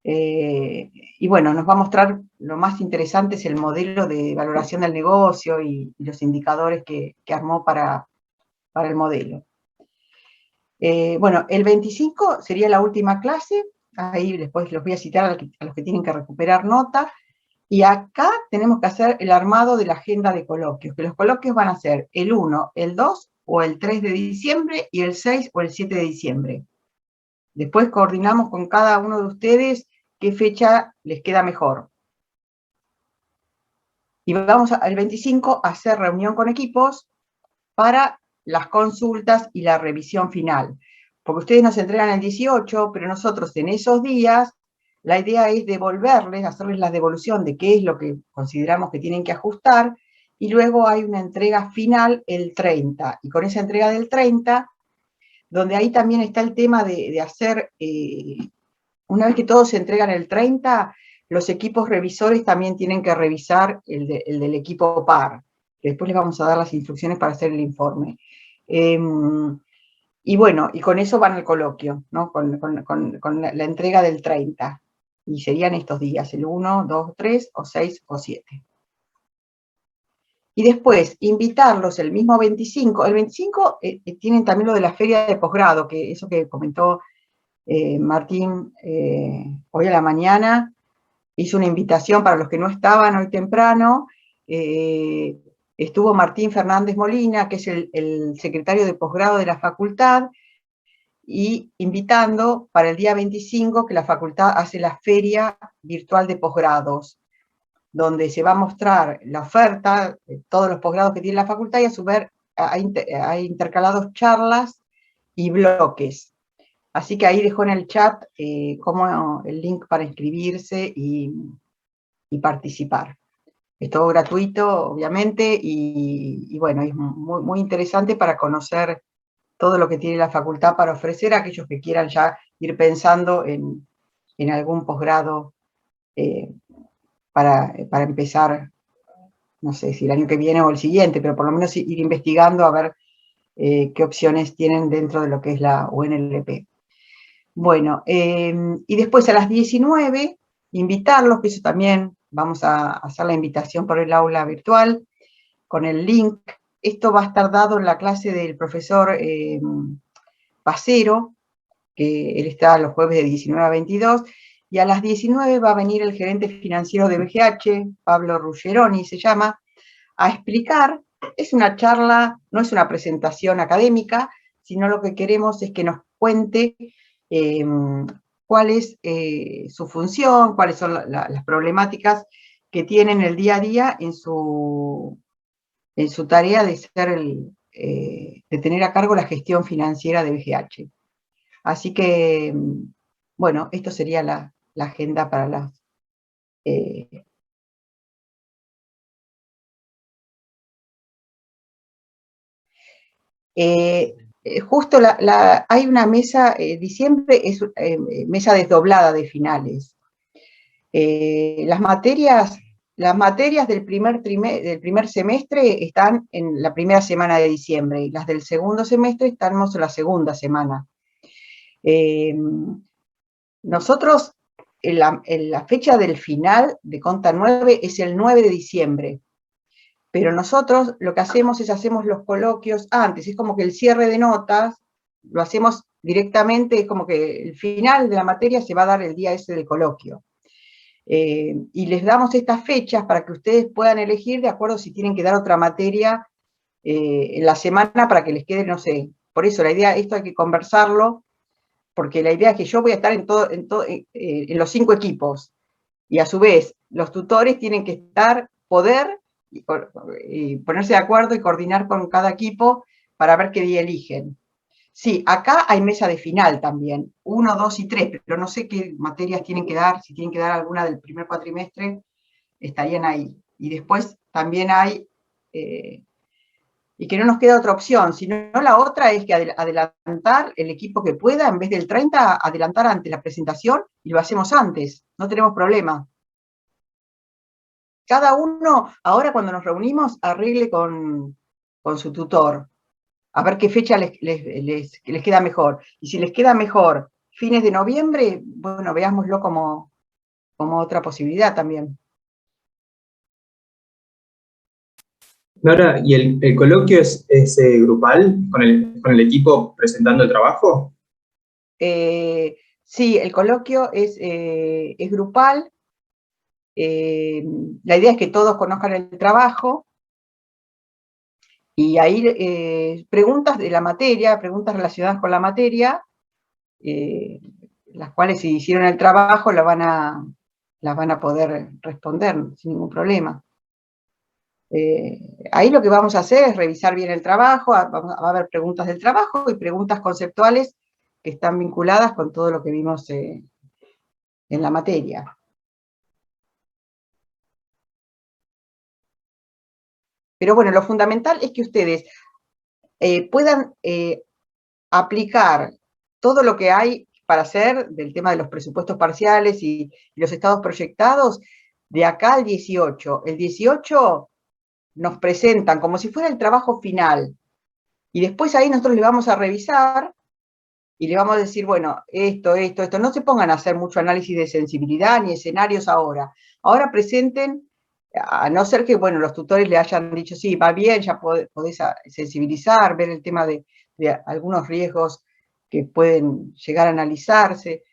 Y bueno, nos va a mostrar, lo más interesante es el modelo de valoración del negocio y los indicadores que armó para el modelo. Bueno, el 25 sería la última clase. Ahí después los voy a citar a los que tienen que recuperar nota. Y acá tenemos que hacer el armado de la agenda de coloquios, que los coloquios van a ser el 1, el 2 o el 3 de diciembre y el 6 o el 7 de diciembre. Después coordinamos con cada uno de ustedes qué fecha les queda mejor. Y vamos al 25 a hacer reunión con equipos para las consultas y la revisión final. Porque ustedes nos entregan el 18, pero nosotros en esos días, la idea es devolverles, hacerles la devolución de qué es lo que consideramos que tienen que ajustar, y luego hay una entrega final el 30. Y con esa entrega del 30, donde ahí también está el tema de hacer, una vez que todos se entregan el 30, los equipos revisores también tienen que revisar el del equipo par, que después les vamos a dar las instrucciones para hacer el informe. Y bueno, y con eso van al coloquio, ¿no? Con la entrega del 30. Y serían estos días, el 1, 2, 3, o 6 o 7. Y después, invitarlos el mismo 25. El 25 tienen también lo de la feria de posgrado, que eso que comentó Martín hoy a la mañana, hizo una invitación para los que no estaban hoy temprano. Estuvo Martín Fernández Molina, que es el secretario de posgrado de la facultad, y invitando para el día 25 que la facultad hace la feria virtual de posgrados, donde se va a mostrar la oferta de todos los posgrados que tiene la facultad, y a su vez hay intercalados charlas y bloques. Así que ahí dejó en el chat como el link para inscribirse y participar. Es todo gratuito, obviamente, y bueno, es muy, muy interesante para conocer todo lo que tiene la facultad para ofrecer a aquellos que quieran ya ir pensando en algún posgrado para empezar, no sé si el año que viene o el siguiente, pero por lo menos ir investigando a ver qué opciones tienen dentro de lo que es la UNLP. Bueno, y después a las 19, invitarlos, que eso también vamos a hacer la invitación por el aula virtual, con el link. Esto va a estar dado en la clase del profesor Pacero, que él está los jueves de 19 a 22, y a las 19 va a venir el gerente financiero de BGH, Pablo Ruggeroni se llama, a explicar. Es una charla, no es una presentación académica, sino lo que queremos es que nos cuente cuál es su función, cuáles son las problemáticas que tienen el día a día en su tarea de de tener a cargo la gestión financiera de BGH. Así que, bueno, esto sería la agenda para las... justo hay una mesa, diciembre es mesa desdoblada de finales. Las materias del primer semestre están en la primera semana de diciembre y las del segundo semestre estamos en la segunda semana. Nosotros, en la fecha del final de Conta 9 es el 9 de diciembre, pero nosotros lo que hacemos es hacemos los coloquios antes, es como que el cierre de notas lo hacemos directamente, es como que el final de la materia se va a dar el día ese del coloquio. Y les damos estas fechas para que ustedes puedan elegir de acuerdo si tienen que dar otra materia en la semana para que les quede, no sé. Por eso la idea, esto hay que conversarlo, porque la idea es que yo voy a estar en los 5 equipos, y a su vez los tutores tienen que poder y ponerse de acuerdo y coordinar con cada equipo para ver qué día eligen. Sí, acá hay mesa de final también, 1, 2 y 3, pero no sé qué materias tienen que dar, si tienen que dar alguna del primer cuatrimestre, estarían ahí. Y después también hay, y que no nos queda otra opción, sino la otra es que adelantar el equipo que pueda, en vez del 30, adelantar antes la presentación y lo hacemos antes, no tenemos problema. Cada uno, ahora cuando nos reunimos, arregle con su tutor, a ver qué fecha les queda mejor. Y si les queda mejor fines de noviembre, bueno, veámoslo como otra posibilidad también. Nora, ¿y el coloquio es grupal, con el equipo presentando el trabajo? Sí, el coloquio es grupal. La idea es que todos conozcan el trabajo. Y ahí preguntas de la materia, preguntas relacionadas con la materia, las cuales si hicieron el trabajo las van a poder responder sin ningún problema. Ahí lo que vamos a hacer es revisar bien el trabajo, va a haber preguntas del trabajo y preguntas conceptuales que están vinculadas con todo lo que vimos en la materia. Pero bueno, lo fundamental es que ustedes puedan aplicar todo lo que hay para hacer del tema de los presupuestos parciales y los estados proyectados de acá al 18. El 18 nos presentan como si fuera el trabajo final, y después ahí nosotros le vamos a revisar y le vamos a decir, bueno, esto, no se pongan a hacer mucho análisis de sensibilidad ni escenarios ahora. Ahora presenten, a no ser que, bueno, los tutores le hayan dicho, sí, va bien, ya podés sensibilizar, ver el tema de algunos riesgos que pueden llegar a analizarse,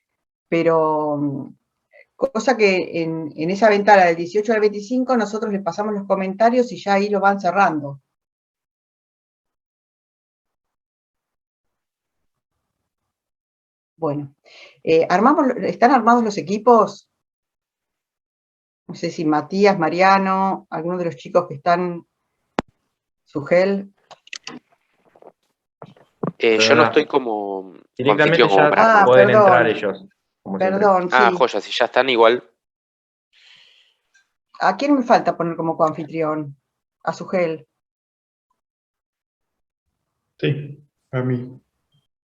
pero cosa que en esa ventana del 18 al 25 nosotros les pasamos los comentarios y ya ahí lo van cerrando. Bueno, ¿están armados los equipos? No sé si Matías, Mariano, alguno de los chicos que están, Sugel. Yo no estoy como Directamente anfitrión, como ya pueden entrar ellos. Como Perdón, Ah, sí. joya, si ya están igual. ¿A quién me falta poner como coanfitrión? A Sugel. Sí. A mí.